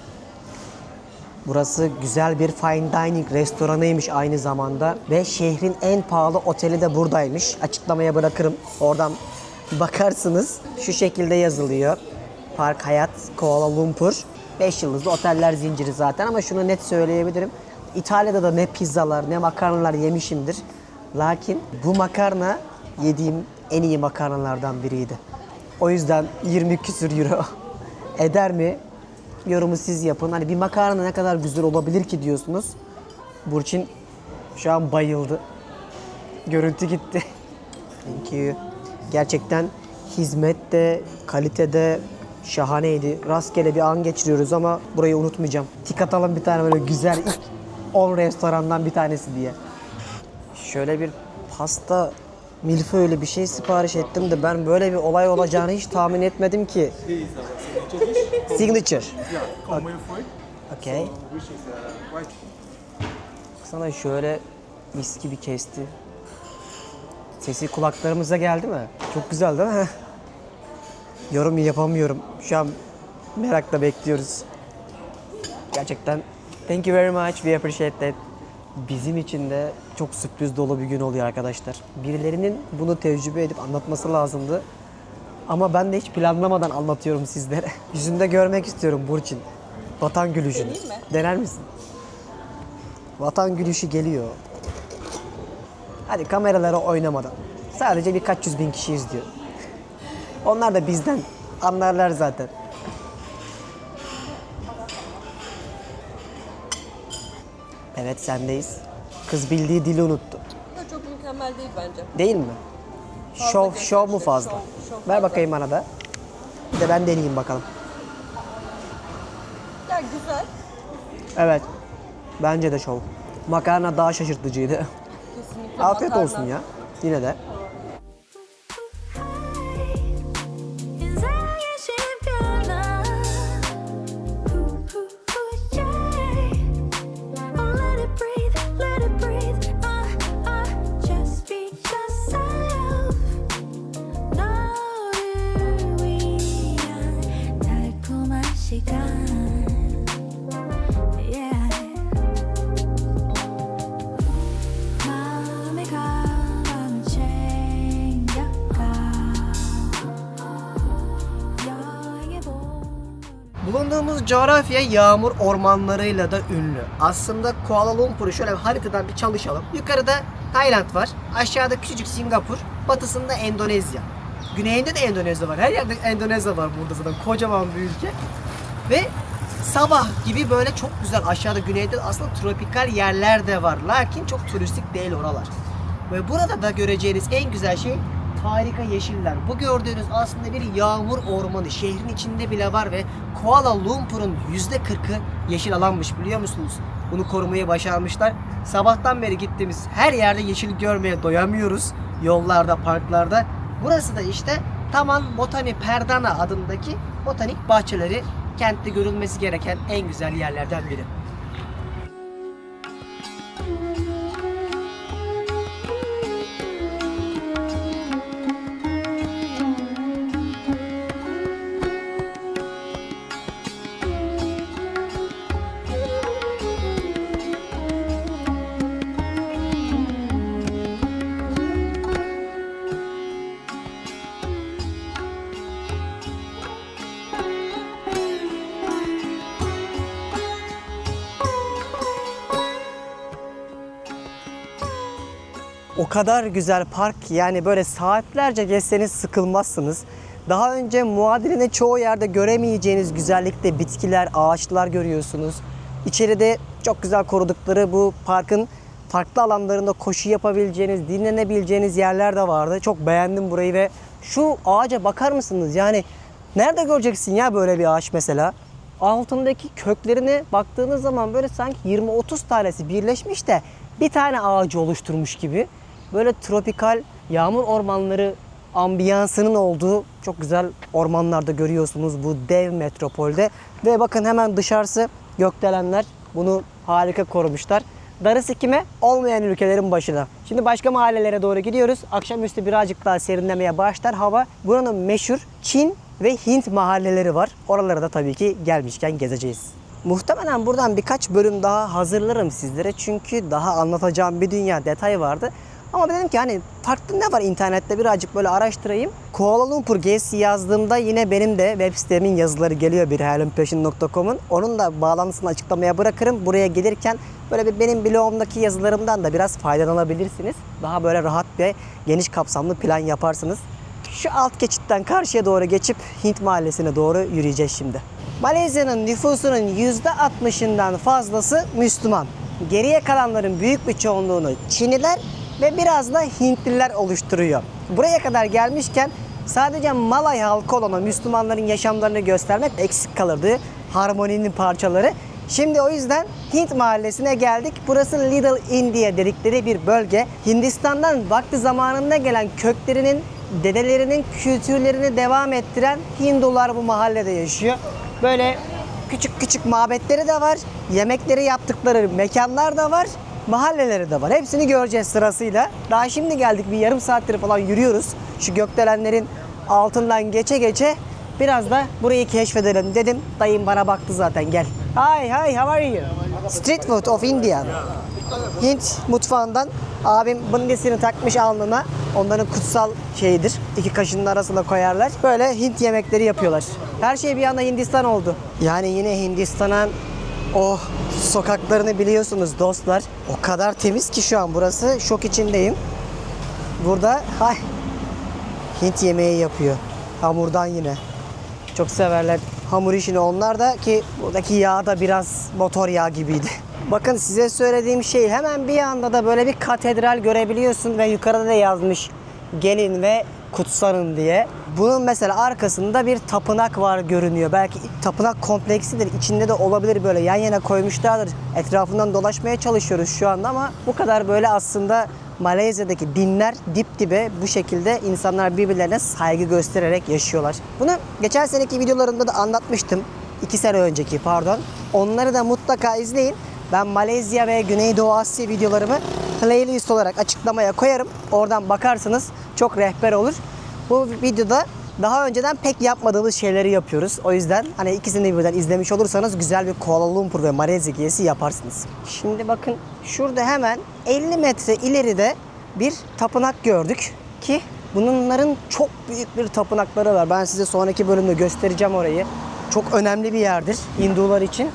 Burası güzel bir fine dining restoranıymış aynı zamanda. Ve şehrin en pahalı oteli de buradaymış. Açıklamaya bırakırım. Oradan bakarsınız. Şu şekilde yazılıyor. Park Hyatt Kuala Lumpur. 5 yıldızlı oteller zinciri zaten ama şunu net söyleyebilirim. İtalya'da da ne pizzalar ne makarnalar yemişimdir. Lakin bu makarna yediğim en iyi makarnalardan biriydi. O yüzden 20 küsür euro eder mi? Yorumu siz yapın. Hani bir makarna ne kadar güzel olabilir ki diyorsunuz. Burçin şu an bayıldı. Görüntü gitti. Thank you. Gerçekten hizmette, kalitede şahaneydi. Rastgele bir an geçiriyoruz ama burayı unutmayacağım. Tik atalım bir tane böyle güzel ilk 10 restorandan bir tanesi diye. Şöyle bir pasta milföylü bir şey sipariş ettim de ben böyle bir olay olacağını hiç tahmin etmedim ki. Signature. Okay. Sana şöyle mis gibi kesti. Sesi kulaklarımıza geldi mi? Çok güzel değil mi? Yorum yapamıyorum. Şu an merakla bekliyoruz. Gerçekten thank you very much. We appreciate that. Bizim için de çok sürpriz dolu bir gün oluyor arkadaşlar. Birilerinin bunu tecrübe edip anlatması lazımdı. Ama ben de hiç planlamadan anlatıyorum sizlere. Yüzünde görmek istiyorum Burçin. Vatan gülüşünü. Deneyeyim mi? Dener misin? Vatan gülüşü geliyor. Hadi kameralara oynamadan. Sadece birkaç yüz bin kişi izliyor. Onlar da bizden anlarlar zaten. Evet sendeyiz. Kız bildiği dili unuttu. Ya çok mükemmel değil bence. Değil mi? Fazla Şov gösterişli, mu fazla? şov Ver fazla. bakayım bana da. Bir de ben deneyeyim bakalım. Ya güzel. Evet. Bence de şov. Makarna daha şaşırtıcıydı. Kesinlikle Afiyet makarna. olsun ya. Yine de. Bulunduğumuz coğrafya yağmur ormanlarıyla da ünlü. Aslında Kuala Lumpur'u şöyle bir haritadan bir çalışalım. Yukarıda Tayland var. Aşağıda küçücük Singapur. Batısında Endonezya. Güneyinde de Endonezya var. Her yerde Endonezya var burada zaten. Kocaman bir ülke. Ve sabah gibi böyle çok güzel aşağıda güneyde aslında tropikal yerler de var. Lakin çok turistik değil oralar. Ve burada da göreceğiniz en güzel şey harika yeşiller. Bu gördüğünüz aslında bir yağmur ormanı. Şehrin içinde bile var ve Kuala Lumpur'un %40'ı yeşil alanmış biliyor musunuz? Bunu korumayı başarmışlar. Sabahtan beri gittiğimiz her yerde yeşil görmeye doyamıyoruz. Yollarda, parklarda. Burası da işte Taman Botani Perdana adındaki botanik bahçeleri. Kentte görülmesi gereken en güzel yerlerden biri. O kadar güzel park ki yani böyle saatlerce gezseniz sıkılmazsınız. Daha önce muadilini çoğu yerde göremeyeceğiniz güzellikte bitkiler, ağaçlar görüyorsunuz. İçeride çok güzel korudukları bu parkın farklı alanlarında koşu yapabileceğiniz, dinlenebileceğiniz yerler de vardı. Çok beğendim burayı ve şu ağaca bakar mısınız? Yani nerede göreceksin ya böyle bir ağaç mesela? Altındaki köklerine baktığınız zaman böyle sanki 20-30 tanesi birleşmiş de bir tane ağacı oluşturmuş gibi. Böyle tropikal yağmur ormanları ambiyansının olduğu çok güzel ormanlarda görüyorsunuz bu dev metropolde. Ve bakın hemen dışarısı gökdelenler. Bunu harika korumuşlar. Darısı kime? Olmayan ülkelerin başına. Şimdi başka mahallelere doğru gidiyoruz. Akşamüstü birazcık daha serinlemeye başlar hava. Buranın meşhur Çin ve Hint mahalleleri var. Oralara da tabii ki gelmişken gezeceğiz. Muhtemelen buradan birkaç bölüm daha hazırlarım sizlere. Çünkü daha anlatacağım bir dünya detay vardı. Ama dedim ki hani farklı ne var internette birazcık böyle araştırayım. Kuala Lumpur gezisi yazdığımda yine benim de web sitemin yazıları geliyor birhayalimpeşin.com'un. Onun da bağlantısını açıklamaya bırakırım. Buraya gelirken böyle bir benim blogumdaki yazılarımdan da biraz faydalanabilirsiniz. Daha böyle rahat ve geniş kapsamlı plan yaparsınız. Şu alt geçitten karşıya doğru geçip Hint mahallesine doğru yürüyeceğiz şimdi. Malezya'nın nüfusunun %60'ından fazlası Müslüman. Geriye kalanların büyük bir çoğunluğunu Çinliler ve biraz da Hintliler oluşturuyor. Buraya kadar gelmişken sadece Malay halkı olan o Müslümanların yaşamlarını göstermek eksik kalırdı. Harmoninin parçaları. Şimdi o yüzden Hint mahallesine geldik. Burası Little India dedikleri bir bölge. Hindistan'dan vakti zamanında gelen köklerinin, dedelerinin kültürlerini devam ettiren Hindular bu mahallede yaşıyor. Böyle küçük küçük mabetleri de var. Yemekleri yaptıkları mekanlar da var. Mahalleleri de var. Hepsini göreceğiz sırasıyla. Daha şimdi geldik. Bir yarım saattir falan yürüyoruz. Şu gökdelenlerin altından geçe geçe biraz da burayı keşfedelim dedim. Dayım bana baktı zaten gel. Hi, how are you? Street food of India. Hint mutfağından abim bındesini takmış alnına. Onların kutsal şeyidir. İki kaşının arasına koyarlar. Böyle Hint yemekleri yapıyorlar. Her şey bir anda Hindistan oldu. Yani yine Hindistan'ın o sokaklarını biliyorsunuz dostlar. O kadar temiz ki şu an burası. Şok içindeyim. Burada Hint yemeği yapıyor. Hamurdan yine. Çok severler hamur işini onlar da ki buradaki yağ da biraz motor yağı gibiydi. Bakın size söylediğim şey hemen bir yanda da böyle bir katedral görebiliyorsun ve yukarıda da yazmış gelin ve kutsanın diye. Bunun mesela arkasında bir tapınak var görünüyor. Belki tapınak kompleksidir. İçinde de olabilir, böyle yan yana koymuşlardır. Etrafından dolaşmaya çalışıyoruz şu anda ama bu kadar böyle aslında Malezya'daki dinler dip dibe bu şekilde insanlar birbirlerine saygı göstererek yaşıyorlar. Bunu geçen seneki videolarımda da anlatmıştım. 2 sene önceki pardon. Onları da mutlaka izleyin. Ben Malezya ve Güneydoğu Asya videolarımı playlist olarak açıklamaya koyarım. Oradan bakarsanız çok rehber olur. Bu videoda daha önceden pek yapmadığımız şeyleri yapıyoruz. O yüzden hani ikisini birden izlemiş olursanız güzel bir Kuala Lumpur ve Malezya gezisi yaparsınız. Şimdi bakın şurada hemen 50 metre ileride bir tapınak gördük ki bunların çok büyük bir tapınakları var. Ben size sonraki bölümde göstereceğim orayı. Çok önemli bir yerdir Hindular için.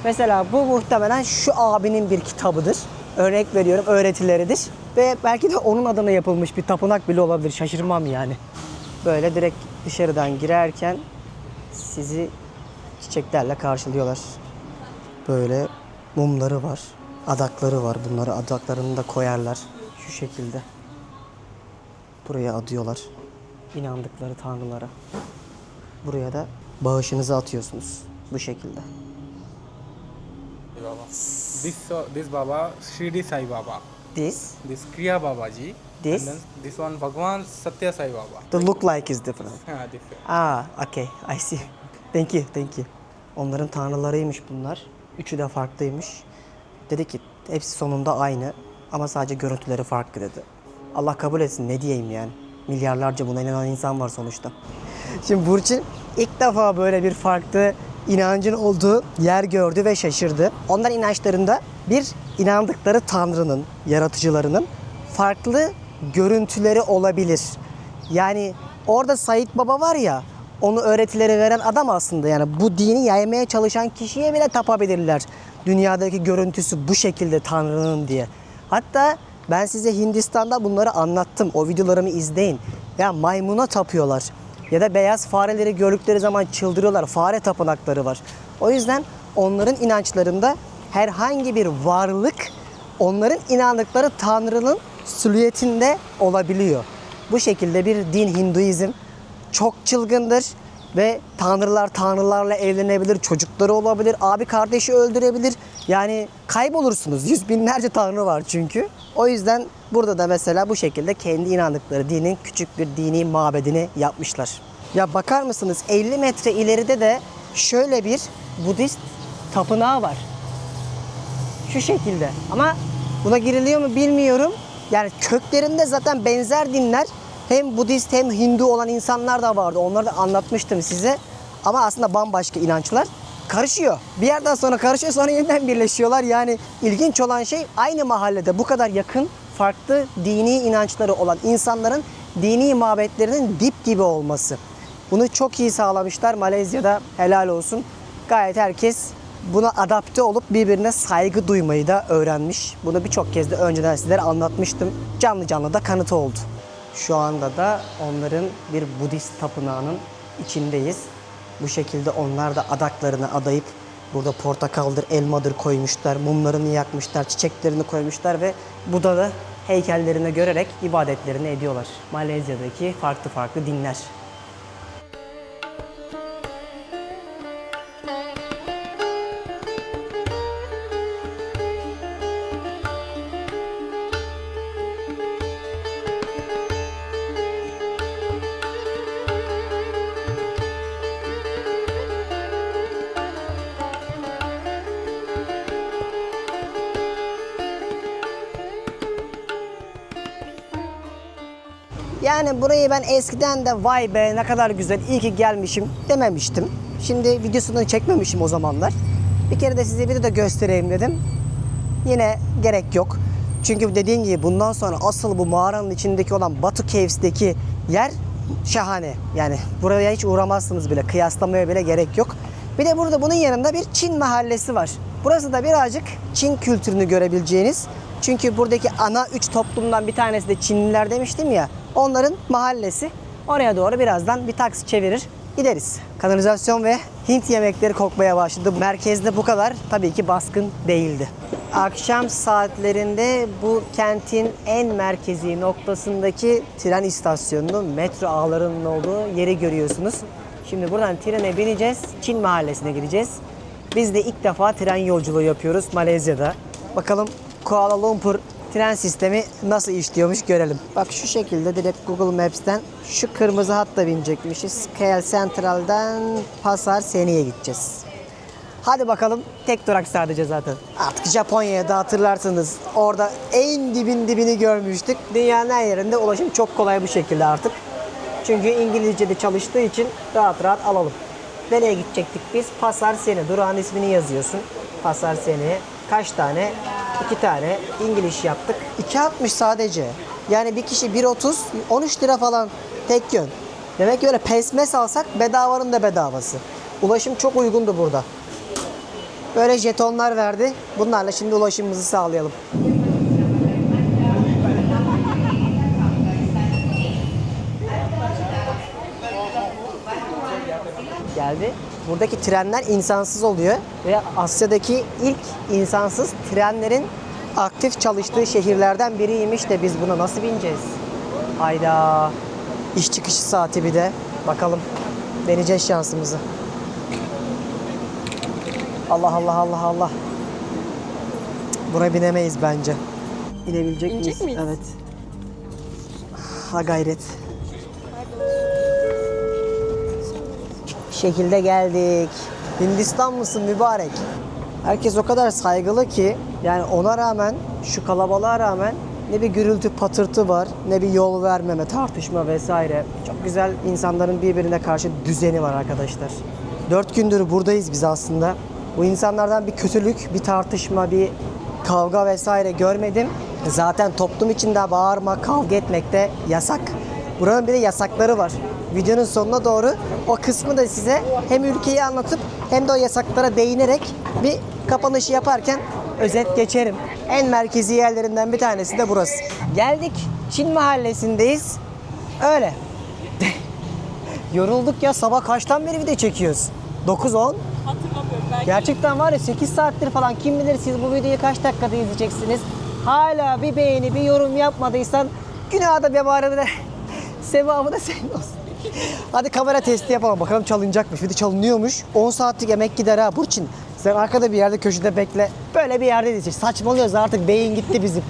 Mesela bu muhtemelen şu abinin bir kitabıdır. Örnek veriyorum, öğretileridir. Ve belki de onun adına yapılmış bir tapınak bile olabilir. Şaşırmam yani. Böyle direkt dışarıdan girerken sizi çiçeklerle karşılıyorlar. Böyle mumları var, adakları var. Bunları adaklarını da koyarlar. Şu şekilde. Buraya adıyorlar inandıkları tanrılara. Buraya da bağışınızı atıyorsunuz. Bu şekilde. This Baba, Shirdi Sai Baba. This Kriya Babaji. This? And then this one Bhagwan Satya Sai Baba. the look like is different. Different. Okay, I see. Thank you. Onların tanrılarıymış bunlar. Üçü de farklıymış. Dedi ki hepsi sonunda aynı ama sadece görüntüleri farklı dedi. Allah kabul etsin, ne diyeyim yani. Milyarlarca buna inanan insan var sonuçta. Şimdi Burçin ilk defa böyle bir farklı inancın olduğu yer gördü ve şaşırdı. Onların inançlarında bir inandıkları tanrının, yaratıcılarının farklı görüntüleri olabilir. Yani orada Said Baba var ya, onu öğretileri veren adam aslında, yani bu dini yaymaya çalışan kişiye bile tapabilirler. Dünyadaki görüntüsü bu şekilde Tanrı'nın diye. Hatta ben size Hindistan'da bunları anlattım. O videolarımı izleyin. Ya maymuna tapıyorlar. Ya da beyaz fareleri gördükleri zaman çıldırıyorlar. Fare tapınakları var. O yüzden onların inançlarında herhangi bir varlık onların inandıkları Tanrı'nın silüetinde olabiliyor. Bu şekilde bir din Hinduizm çok çılgındır ve tanrılar tanrılarla evlenebilir, çocukları olabilir, abi kardeşi öldürebilir. Yani kaybolursunuz. Yüz binlerce tanrı var çünkü. O yüzden burada da mesela bu şekilde kendi inandıkları dinin küçük bir dini mabedini yapmışlar. Ya bakar mısınız, 50 metre ileride de şöyle bir Budist tapınağı var. Şu şekilde. Ama buna giriliyor mu bilmiyorum. Yani köklerinde zaten benzer dinler, hem Budist hem Hindu olan insanlar da vardı. Onları da anlatmıştım size. Ama aslında bambaşka inançlar. Karışıyor. Bir yerden sonra karışıyor, sonra yeniden birleşiyorlar. Yani ilginç olan şey, aynı mahallede bu kadar yakın farklı dini inançları olan insanların dini mabetlerinin dip dibe olması. Bunu çok iyi sağlamışlar Malezya'da, helal olsun. Gayet herkes buna adapte olup birbirine saygı duymayı da öğrenmiş. Bunu birçok kez de önceden sizlere anlatmıştım. Canlı canlı da kanıtı oldu. Şu anda da onların bir Budist tapınağının içindeyiz. Bu şekilde onlar da adaklarını adayıp burada portakaldır, elmadır koymuşlar, mumlarını yakmışlar, çiçeklerini koymuşlar ve Buda'da heykellerini görerek ibadetlerini ediyorlar. Malezya'daki farklı farklı dinler. Yani burayı ben eskiden de vay be ne kadar güzel, iyi ki gelmişim dememiştim. Şimdi videosunu çekmemişim o zamanlar. Bir kere de size videoda göstereyim dedim. Yine gerek yok. Çünkü dediğim gibi bundan sonra asıl bu mağaranın içindeki olan Batu Caves'deki yer şahane. Yani buraya hiç uğramazsınız bile. Kıyaslamaya bile gerek yok. Bir de burada bunun yanında bir Çin mahallesi var. Burası da birazcık Çin kültürünü görebileceğiniz. Çünkü buradaki ana 3 toplumdan bir tanesi de Çinliler demiştim ya. Onların mahallesi. Oraya doğru birazdan bir taksi çevirir gideriz. Kanalizasyon ve Hint yemekleri kokmaya başladı. Merkezde bu kadar tabii ki baskın değildi. Akşam saatlerinde bu kentin en merkezi noktasındaki tren istasyonunu, metro ağlarının olduğu yeri görüyorsunuz. Şimdi buradan trene bineceğiz, Çin Mahallesi'ne gideceğiz. Biz de ilk defa tren yolculuğu yapıyoruz Malezya'da. Bakalım Kuala Lumpur tren sistemi nasıl işliyormuş görelim. Bak şu şekilde direkt Google Maps'ten şu kırmızı hatta binecekmişiz. KL Central'den Pasar Seni'ye gideceğiz. Hadi bakalım, tek durak sadece zaten. Artık Japonya'ya da hatırlarsınız. Orada en dibini görmüştük. Dünyanın her yerinde ulaşım çok kolay bu şekilde artık. Çünkü İngilizce'de çalıştığı için rahat rahat alalım. Nereye gidecektik biz? Pasar Seni. Durağın ismini yazıyorsun. Pasar Seni. Kaç tane? 2 tane. İngiliz yaptık. 2.60 sadece. Yani bir kişi 1.30, 13 lira falan tek yön. Demek ki öyle pesmes alsak bedavanın da bedavası. Ulaşım çok uygundu burada. Böyle jetonlar verdi. Bunlarla şimdi ulaşımımızı sağlayalım. Geldi. Buradaki trenler insansız oluyor ve Asya'daki ilk insansız trenlerin aktif çalıştığı şehirlerden biriymiş de biz buna nasıl bineceğiz? Hayda. İş çıkışı saati bir de. Bakalım. Deneyeceğiz şansımızı. Allah Allah Allah Allah. Buna binemeyiz bence. İnebilecek İnecek miyiz? miyiz? Evet. Ha gayret. Bir şekilde geldik. Hindistan mısın mübarek? Herkes o kadar saygılı ki yani ona rağmen, şu kalabalığa rağmen ne bir gürültü patırtı var, ne bir yol vermeme, tartışma vesaire. Çok güzel insanların birbirine karşı düzeni var arkadaşlar. 4 gündür buradayız biz aslında. Bu insanlardan bir kötülük, bir tartışma, bir kavga vesaire görmedim. Zaten toplum içinde bağırma, kavga etmek de yasak. Buranın bir de yasakları var. Videonun sonuna doğru o kısmı da size hem ülkeyi anlatıp hem de o yasaklara değinerek bir kapanışı yaparken özet geçerim. En merkezi yerlerinden bir tanesi de burası. Geldik, Çin Mahallesi'ndeyiz. Öyle. Yorulduk ya, sabah kaçtan beri video çekiyoruz? 9-10. Hatırlamıyorum belki. Gerçekten var ya 8 saattir falan, kim bilir siz bu videoyu kaç dakikada izleyeceksiniz. Hala bir beğeni, bir yorum yapmadıysan günahı da vebarı da sevabı da senin olsun. Hadi kamera testi yapalım. Bakalım çalınacakmış. Bir de çalınıyormuş. 10 saatlik emek gider ha Burçin. Sen arkada bir yerde köşede bekle. Böyle bir yerde diyecek. Saçmalıyoruz artık. Beyin gitti bizim.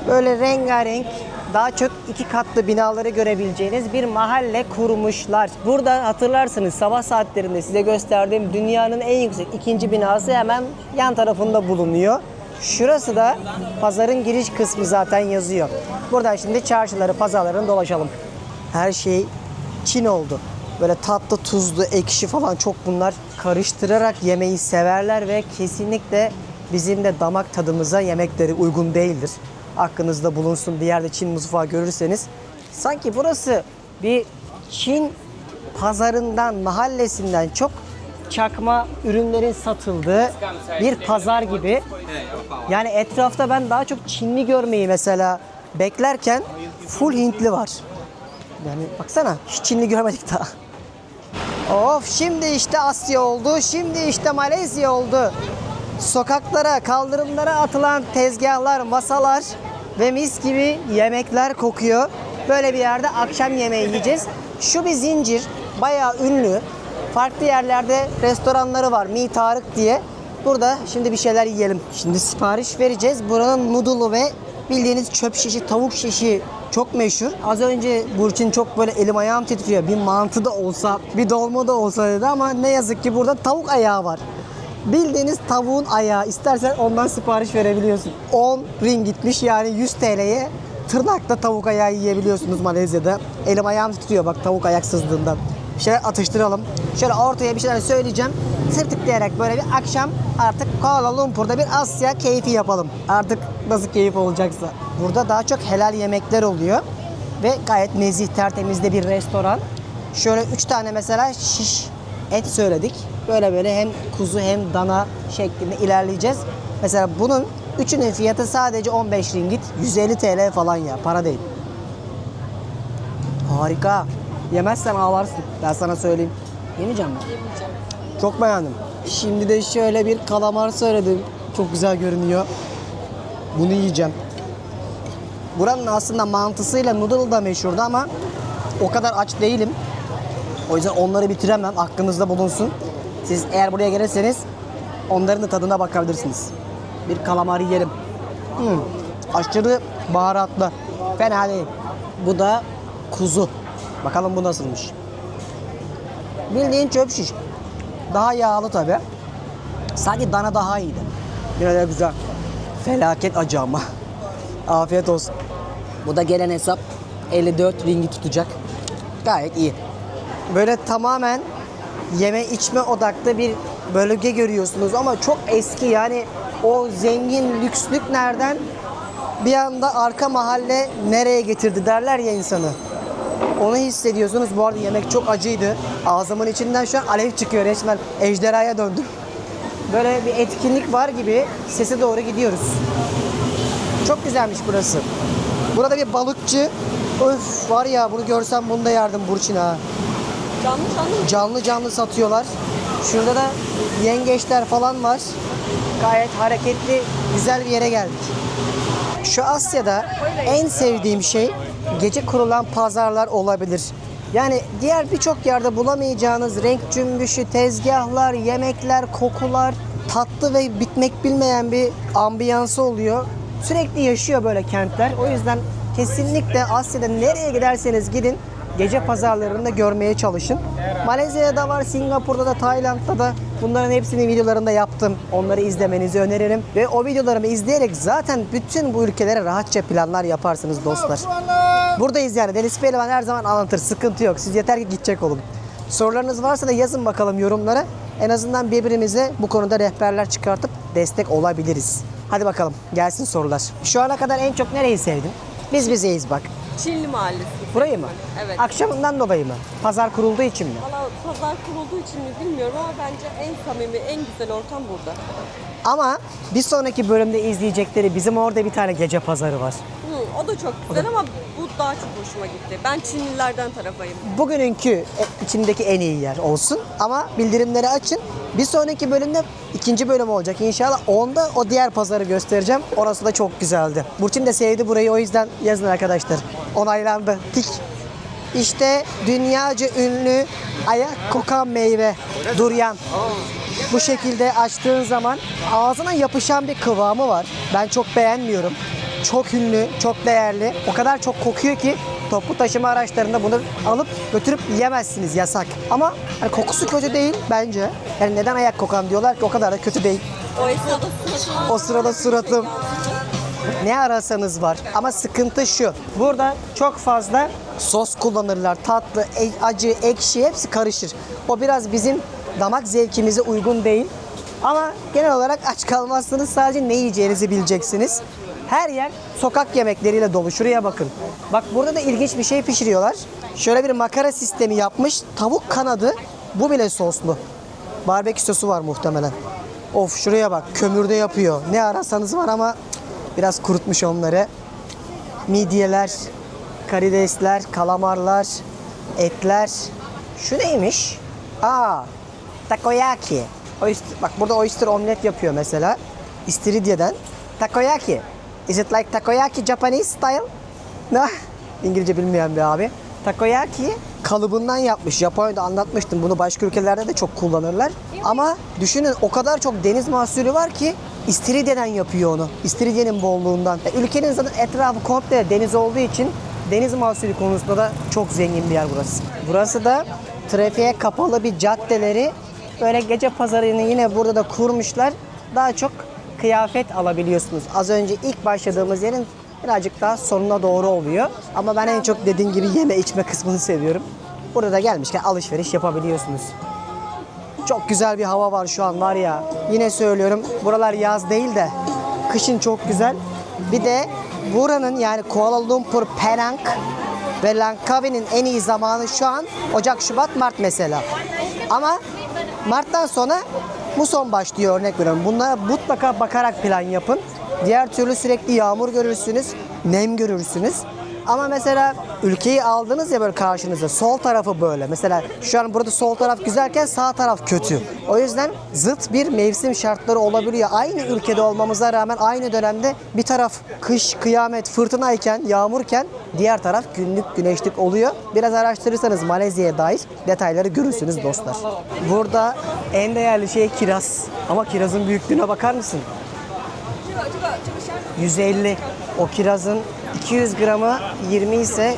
Böyle rengarenk, daha çok 2 katlı binaları görebileceğiniz bir mahalle kurmuşlar. Burada hatırlarsınız sabah saatlerinde size gösterdiğim dünyanın en yüksek 2. binası hemen yan tarafında bulunuyor. Şurası da pazarın giriş kısmı, zaten yazıyor. Buradan şimdi çarşıları, pazarlarını dolaşalım. Her şey Çin oldu. Böyle tatlı, tuzlu, ekşi falan çok bunlar karıştırarak yemeyi severler ve kesinlikle bizim de damak tadımıza yemekleri uygun değildir. Aklınızda bulunsun, bir yerde Çin mutfağı görürseniz. Sanki burası bir Çin pazarından, mahallesinden çok çakma ürünlerin satıldığı bir pazar gibi. Yani etrafta ben daha çok Çinli görmeyi mesela beklerken full Hintli var. Yani baksana, hiç Çinli görmedik daha. Of, şimdi işte Asya oldu, şimdi işte Malezya oldu. Sokaklara, kaldırımlara atılan tezgahlar, masalar ve mis gibi yemekler kokuyor. Böyle bir yerde akşam yemeği yiyeceğiz. Şu bir zincir, bayağı ünlü. Farklı yerlerde restoranları var, Mi Tarık diye. Burada şimdi bir şeyler yiyelim. Şimdi sipariş vereceğiz. Buranın noodle'u ve bildiğiniz çöp şişi, tavuk şişi çok meşhur. Az önce Burçin çok böyle elim ayağım titriyor. Bir mantı da olsa, bir dolma da olsa dedi ama ne yazık ki burada tavuk ayağı var. Bildiğiniz tavuğun ayağı. İstersen ondan sipariş verebiliyorsun. 10 ringgitmiş, yani 100 TL'ye tırnakla tavuk ayağı yiyebiliyorsunuz Malezya'da. Elim ayağım titriyor bak tavuk ayak sızdığından. Bir şeyler atıştıralım. Şöyle ortaya bir şeyler söyleyeceğim. Tırtıklayarak böyle bir akşam artık Kuala Lumpur'da bir Asya keyfi yapalım. Artık nasıl keyif olacaksa. Burada daha çok helal yemekler oluyor. Ve gayet nezih, tertemiz de bir restoran. Şöyle 3 tane mesela şiş et söyledik. Böyle hem kuzu hem dana şeklinde ilerleyeceğiz. Mesela bunun üçünün fiyatı sadece 15 ringgit. 150 TL falan ya, para değil. Harika. Yemezsen ağlarsın. Ben sana söyleyeyim. Yemeyeceğim mi? Yemeyeceğim. Çok beğendim. Şimdi de şöyle bir kalamar söyledim. Çok güzel görünüyor. Bunu yiyeceğim. Buranın aslında mantısıyla noodle da meşhurdu ama o kadar aç değilim. O yüzden onları bitiremem. Aklınızda bulunsun. Siz eğer buraya gelirseniz onların da tadına bakabilirsiniz. Bir kalamar yerim. Aşırı baharatlı. Fena değil. Bu da kuzu. Bakalım bu nasılmış. Bildiğin çöp şiş. Daha yağlı tabi. Sanki dana daha iyiydi. Yine de güzel. Felaket acı ama. Afiyet olsun. Bu da gelen hesap 54 ringi tutacak. Gayet iyi. Böyle tamamen yeme içme odaklı bir bölge görüyorsunuz ama çok eski, yani o zengin lükslük nereden bir anda arka mahalle nereye getirdi derler ya insanı. Onu hissediyorsunuz. Bu arada yemek çok acıydı. Ağzımın içinden şu an alev çıkıyor, resmen ejderhaya döndüm. Böyle bir etkinlik var gibi sese doğru gidiyoruz. Çok güzelmiş burası. Burada bir balıkçı. Öf, var ya, bunu görsem bunu da yerdim Burçin ha. Canlı canlı satıyorlar. Şurada da yengeçler falan var. Gayet hareketli, güzel bir yere geldik. Şu Asya'da en sevdiğim şey gece kurulan pazarlar olabilir. Yani diğer birçok yerde bulamayacağınız renk cümbüşü, tezgahlar, yemekler, kokular, tatlı ve bitmek bilmeyen bir ambiyansı oluyor. Sürekli yaşıyor böyle kentler. O yüzden kesinlikle Asya'da nereye giderseniz gidin gece pazarlarını da görmeye çalışın. Malezya'da var, Singapur'da da, Tayland'da da. Bunların hepsini videolarında yaptım. Onları izlemenizi öneririm. Ve o videolarımı izleyerek zaten bütün bu ülkelere rahatça planlar yaparsınız dostlar. Buradayız yani. Deniz Pehlivan her zaman anlatır. Sıkıntı yok. Siz yeter ki gidecek olun. Sorularınız varsa da yazın bakalım yorumlara. En azından birbirimize bu konuda rehberler çıkartıp destek olabiliriz. Hadi bakalım gelsin sorular. Şu ana kadar en çok nereyi sevdin? Biz bizeyiz bak. Çinli Mahallesi. Burayı mı? Evet. Akşamından dolayı mı? Pazar kurulduğu için mi? Valla pazar kurulduğu için mi bilmiyorum ama bence en samimi, en güzel ortam burada. Ama bir sonraki bölümde izleyecekleri bizim orada bir tane gece pazarı var. O da çok güzel ama bu daha çok hoşuma gitti. Ben Çinlilerden tarafayım. Bugününkü içindeki en iyi yer olsun ama bildirimleri açın. Bir sonraki bölümde ikinci bölüm olacak inşallah. Onda o diğer pazarı göstereceğim. Orası da çok güzeldi. Burçin de sevdi burayı, o yüzden yazın arkadaşlar. Onaylandı. Tik. İşte dünyaca ünlü ayak kokan meyve. Durian. Bu şekilde açtığın zaman ağzına yapışan bir kıvamı var. Ben çok beğenmiyorum. Çok ünlü, çok değerli. O kadar çok kokuyor ki toplu taşıma araçlarında bunu alıp götürüp yiyemezsiniz, yasak. Ama hani kokusu kötü değil bence. Yani neden ayak kokan diyorlar ki, o kadar da kötü değil. O sırada suratım. Ne arasanız var. Ama sıkıntı şu. Burada çok fazla sos kullanırlar. Tatlı, acı, ekşi hepsi karışır. O biraz bizim damak zevkimize uygun değil. Ama genel olarak aç kalmazsınız. Sadece ne yiyeceğinizi bileceksiniz. Her yer sokak yemekleriyle dolu. Şuraya bakın. Bak burada da ilginç bir şey pişiriyorlar. Şöyle bir makara sistemi yapmış. Tavuk kanadı. Bu bile soslu. Barbekü sosu var muhtemelen. Of, şuraya bak. Kömürde yapıyor. Ne arasanız var ama biraz kurutmuş onları. Midyeler, karidesler, kalamarlar, etler. Şu neymiş? Takoyaki. Bak burada oyster omlet yapıyor mesela. İstiridye'den. Takoyaki. Is it like takoyaki Japanese style? No. İngilizce bilmeyen bir abi. Takoyaki kalıbından yapmış. Japonya'da anlatmıştım. Bunu başka ülkelerde de çok kullanırlar. Ama düşünün, o kadar çok deniz mahsulü var ki İstiridye'den yapıyor onu. İstiridye'nin bolluğundan. Ülkenin zaten etrafı komple deniz olduğu için deniz mahsulü konusunda da çok zengin bir yer burası. Burası da trafiğe kapalı bir caddeleri. Böyle gece pazarını yine burada da kurmuşlar. Daha çok kıyafet alabiliyorsunuz. Az önce ilk başladığımız yerin birazcık daha sonuna doğru oluyor. Ama ben en çok dediğim gibi yeme içme kısmını seviyorum. Burada da gelmişken alışveriş yapabiliyorsunuz. Çok güzel bir hava var şu an, var ya. Yine söylüyorum, buralar yaz değil de kışın çok güzel. Bir de buranın, yani Kuala Lumpur, Penang ve Langkawi'nin en iyi zamanı şu an Ocak, Şubat, Mart mesela. Ama Mart'tan sonra muson başlıyor, örnek veriyorum. Bunlara mutlaka bakarak plan yapın. Diğer türlü sürekli yağmur görürsünüz, nem görürsünüz. Ama mesela ülkeyi aldınız ya böyle karşınıza, sol tarafı böyle. Mesela şu an burada sol taraf güzelken sağ taraf kötü. O yüzden zıt bir mevsim şartları olabiliyor. Aynı ülkede olmamıza rağmen aynı dönemde bir taraf kış, kıyamet, fırtınayken, yağmurken diğer taraf günlük, güneşlik oluyor. Biraz araştırırsanız Malezya'ya dair detayları görürsünüz dostlar. Burada en değerli şey kiraz. Ama kirazın büyüklüğüne bakar mısın? 150. O kirazın 200 gramı 20 ise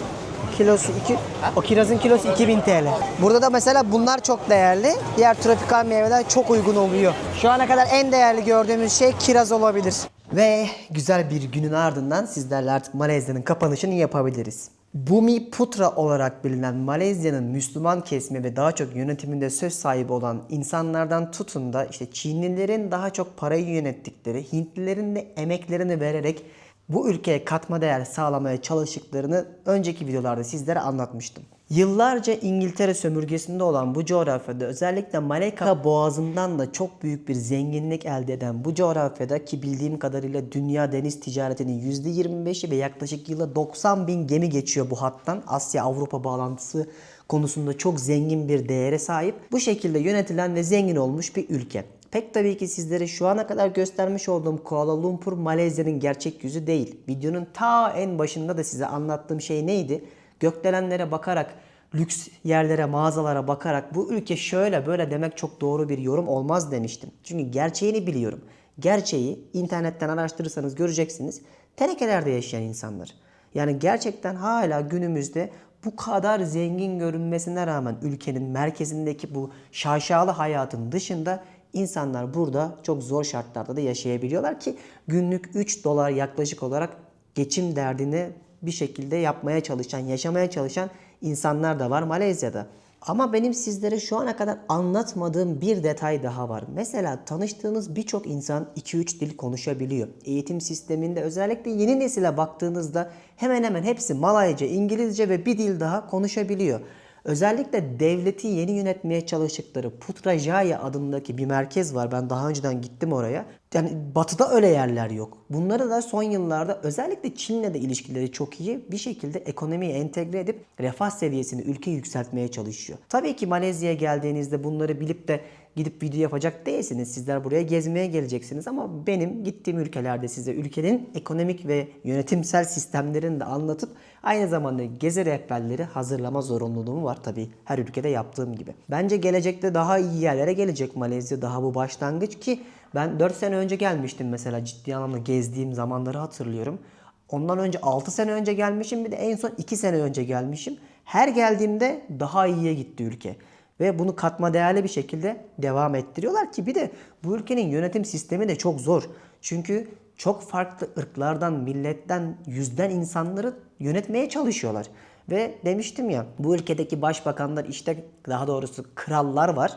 kilosu 2, o kirazın kilosu 2000 TL. Burada da mesela bunlar çok değerli. Diğer tropikal meyveler çok uygun oluyor. Şu ana kadar en değerli gördüğümüz şey kiraz olabilir. Ve güzel bir günün ardından sizlerle artık Malezya'nın kapanışını yapabiliriz. Bumiputra olarak bilinen Malezya'nın Müslüman kesimi ve daha çok yönetiminde söz sahibi olan insanlardan tutun da işte Çinlilerin daha çok parayı yönettikleri, Hintlilerin de emeklerini vererek bu ülkeye katma değer sağlamaya çalıştıklarını önceki videolarda sizlere anlatmıştım. Yıllarca İngiltere sömürgesinde olan bu coğrafyada özellikle Malacca Boğazı'ndan da çok büyük bir zenginlik elde eden bu coğrafyada ki bildiğim kadarıyla dünya deniz ticaretinin %25'i ve yaklaşık yılda 90 bin gemi geçiyor bu hattan. Asya-Avrupa bağlantısı konusunda çok zengin bir değere sahip. Bu şekilde yönetilen ve zengin olmuş bir ülke. Pek tabii ki sizlere şu ana kadar göstermiş olduğum Kuala Lumpur Malezya'nın gerçek yüzü değil. Videonun ta en başında da size anlattığım şey neydi? Gökdelenlere bakarak, lüks yerlere, mağazalara bakarak bu ülke şöyle böyle demek çok doğru bir yorum olmaz demiştim. Çünkü gerçeğini biliyorum. Gerçeği internetten araştırırsanız göreceksiniz. Tenekelerde yaşayan insanlar. Yani gerçekten hala günümüzde bu kadar zengin görünmesine rağmen ülkenin merkezindeki bu şaşalı hayatın dışında insanlar burada çok zor şartlarda da yaşayabiliyorlar ki günlük 3 dolar yaklaşık olarak geçim derdini bir şekilde yapmaya çalışan, yaşamaya çalışan insanlar da var Malezya'da. Ama benim sizlere şu ana kadar anlatmadığım bir detay daha var. Mesela tanıştığınız birçok insan 2-3 dil konuşabiliyor. Eğitim sisteminde özellikle yeni nesile baktığınızda hemen hemen hepsi Malayca, İngilizce ve bir dil daha konuşabiliyor. Özellikle devleti yeni yönetmeye çalıştıkları Putrajaya adındaki bir merkez var. Ben daha önceden gittim oraya. Yani batıda öyle yerler yok. Bunları da son yıllarda özellikle Çin'le de ilişkileri çok iyi bir şekilde ekonomiye entegre edip refah seviyesini ülke yükseltmeye çalışıyor. Tabii ki Malezya'ya geldiğinizde bunları bilip de gidip video yapacak değilsiniz. Sizler buraya gezmeye geleceksiniz ama benim gittiğim ülkelerde size ülkenin ekonomik ve yönetimsel sistemlerini de anlatıp aynı zamanda gezi rehberleri hazırlama zorunluluğum var tabii her ülkede yaptığım gibi. Bence gelecekte daha iyi yerlere gelecek Malezya, daha bu başlangıç ki ben 4 sene önce gelmiştim mesela ciddi anlamda gezdiğim zamanları hatırlıyorum. Ondan önce 6 sene önce gelmişim bir de en son 2 sene önce gelmişim. Her geldiğimde daha iyiye gitti ülke. Ve bunu katma değerli bir şekilde devam ettiriyorlar ki bir de bu ülkenin yönetim sistemi de çok zor. Çünkü çok farklı ırklardan, milletten, yüzden insanları yönetmeye çalışıyorlar. Ve demiştim ya bu ülkedeki başbakanlar işte daha doğrusu krallar var.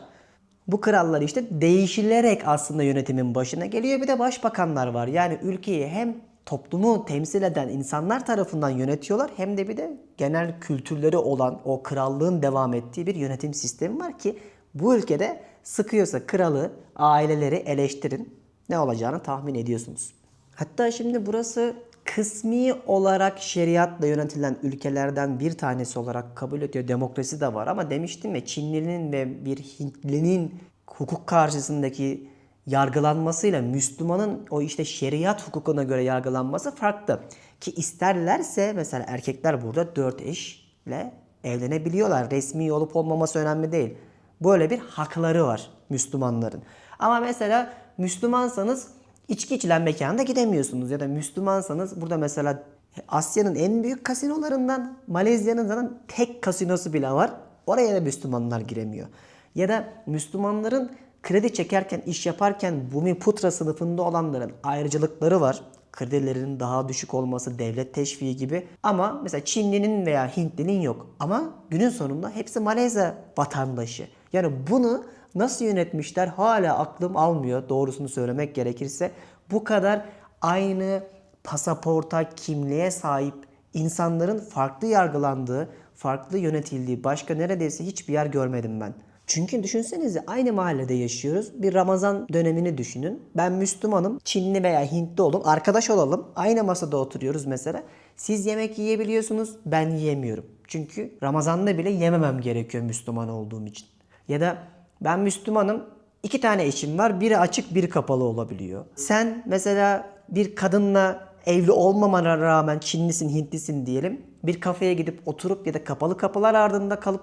Bu krallar işte değişilerek aslında yönetimin başına geliyor. Bir de başbakanlar var. Yani ülkeyi hem toplumu temsil eden insanlar tarafından yönetiyorlar hem de bir de genel kültürleri olan o krallığın devam ettiği bir yönetim sistemi var ki bu ülkede sıkıyorsa kralı, aileleri eleştirin ne olacağını tahmin ediyorsunuz. Hatta şimdi burası kısmi olarak şeriatla yönetilen ülkelerden bir tanesi olarak kabul ediyor. Demokrasi de var ama demiştim ya Çinlinin ve bir Hintlinin hukuk karşısındaki yargılanmasıyla Müslümanın o işte şeriat hukukuna göre yargılanması farklı. Ki isterlerse mesela erkekler burada 4 eşle evlenebiliyorlar. Resmi olup olmaması önemli değil. Böyle bir hakları var Müslümanların. Ama mesela Müslümansanız içki içilen mekanda gidemiyorsunuz. Ya da Müslümansanız burada mesela Asya'nın en büyük kasinolarından Malezya'nın zaten tek kasinosu bile var. Oraya da Müslümanlar giremiyor. Ya da Müslümanların kredi çekerken, iş yaparken Bumiputra sınıfında olanların ayrıcalıkları var. Kredilerinin daha düşük olması, devlet teşviği gibi. Ama mesela Çinlinin veya Hintlinin yok. Ama günün sonunda hepsi Malezya vatandaşı. Yani bunu nasıl yönetmişler hala aklım almıyor doğrusunu söylemek gerekirse. Bu kadar aynı pasaporta, kimliğe sahip insanların farklı yargılandığı, farklı yönetildiği başka neredeyse hiçbir yer görmedim ben. Çünkü düşünsenize aynı mahallede yaşıyoruz. Bir Ramazan dönemini düşünün. Ben Müslümanım, Çinli veya Hintli olun, arkadaş olalım. Aynı masada oturuyoruz mesela. Siz yemek yiyebiliyorsunuz, ben yiyemiyorum. Çünkü Ramazan'da bile yememem gerekiyor Müslüman olduğum için. Ya da ben Müslümanım, 2 tane eşim var, biri açık biri kapalı olabiliyor. Sen mesela bir kadınla evli olmamana rağmen Çinlisin, Hintlisin diyelim. Bir kafeye gidip oturup ya da kapalı kapılar ardında kalıp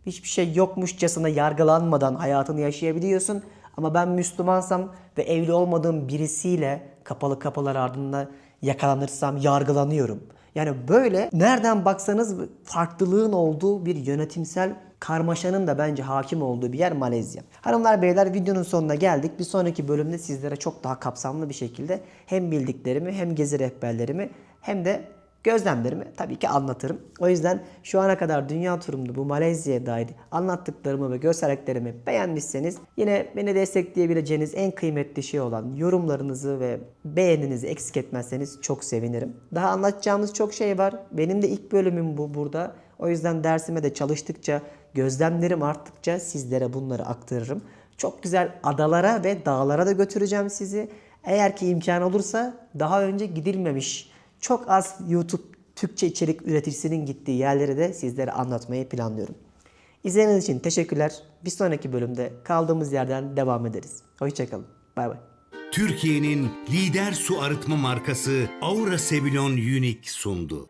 hiçbir şey yokmuşçasına yargılanmadan hayatını yaşayabiliyorsun. Ama ben Müslümansam ve evli olmadığım birisiyle kapalı kapılar ardında yakalanırsam yargılanıyorum. Yani böyle nereden baksanız farklılığın olduğu bir yönetimsel karmaşanın da bence hakim olduğu bir yer Malezya. Hanımlar beyler, videonun sonuna geldik. Bir sonraki bölümde sizlere çok daha kapsamlı bir şekilde hem bildiklerimi hem gezi rehberlerimi hem de gözlemlerimi tabii ki anlatırım. O yüzden şu ana kadar dünya turumda bu Malezya'ya dair anlattıklarımı ve gösterdiklerimi beğenmişseniz yine beni destekleyebileceğiniz en kıymetli şey olan yorumlarınızı ve beğeninizi eksik etmezseniz çok sevinirim. Daha anlatacağımız çok şey var. Benim de ilk bölümüm bu burada. O yüzden dersime de çalıştıkça, gözlemlerim arttıkça sizlere bunları aktarırım. Çok güzel adalara ve dağlara da götüreceğim sizi. Eğer ki imkan olursa daha önce gidilmemiş, çok az YouTube Türkçe içerik üreticisinin gittiği yerleri de sizlere anlatmayı planlıyorum. İzlediğiniz için teşekkürler. Bir sonraki bölümde kaldığımız yerden devam ederiz. Hoşçakalın. Bay bay. Türkiye'nin lider su arıtma markası Aura Sebilon Unique sundu.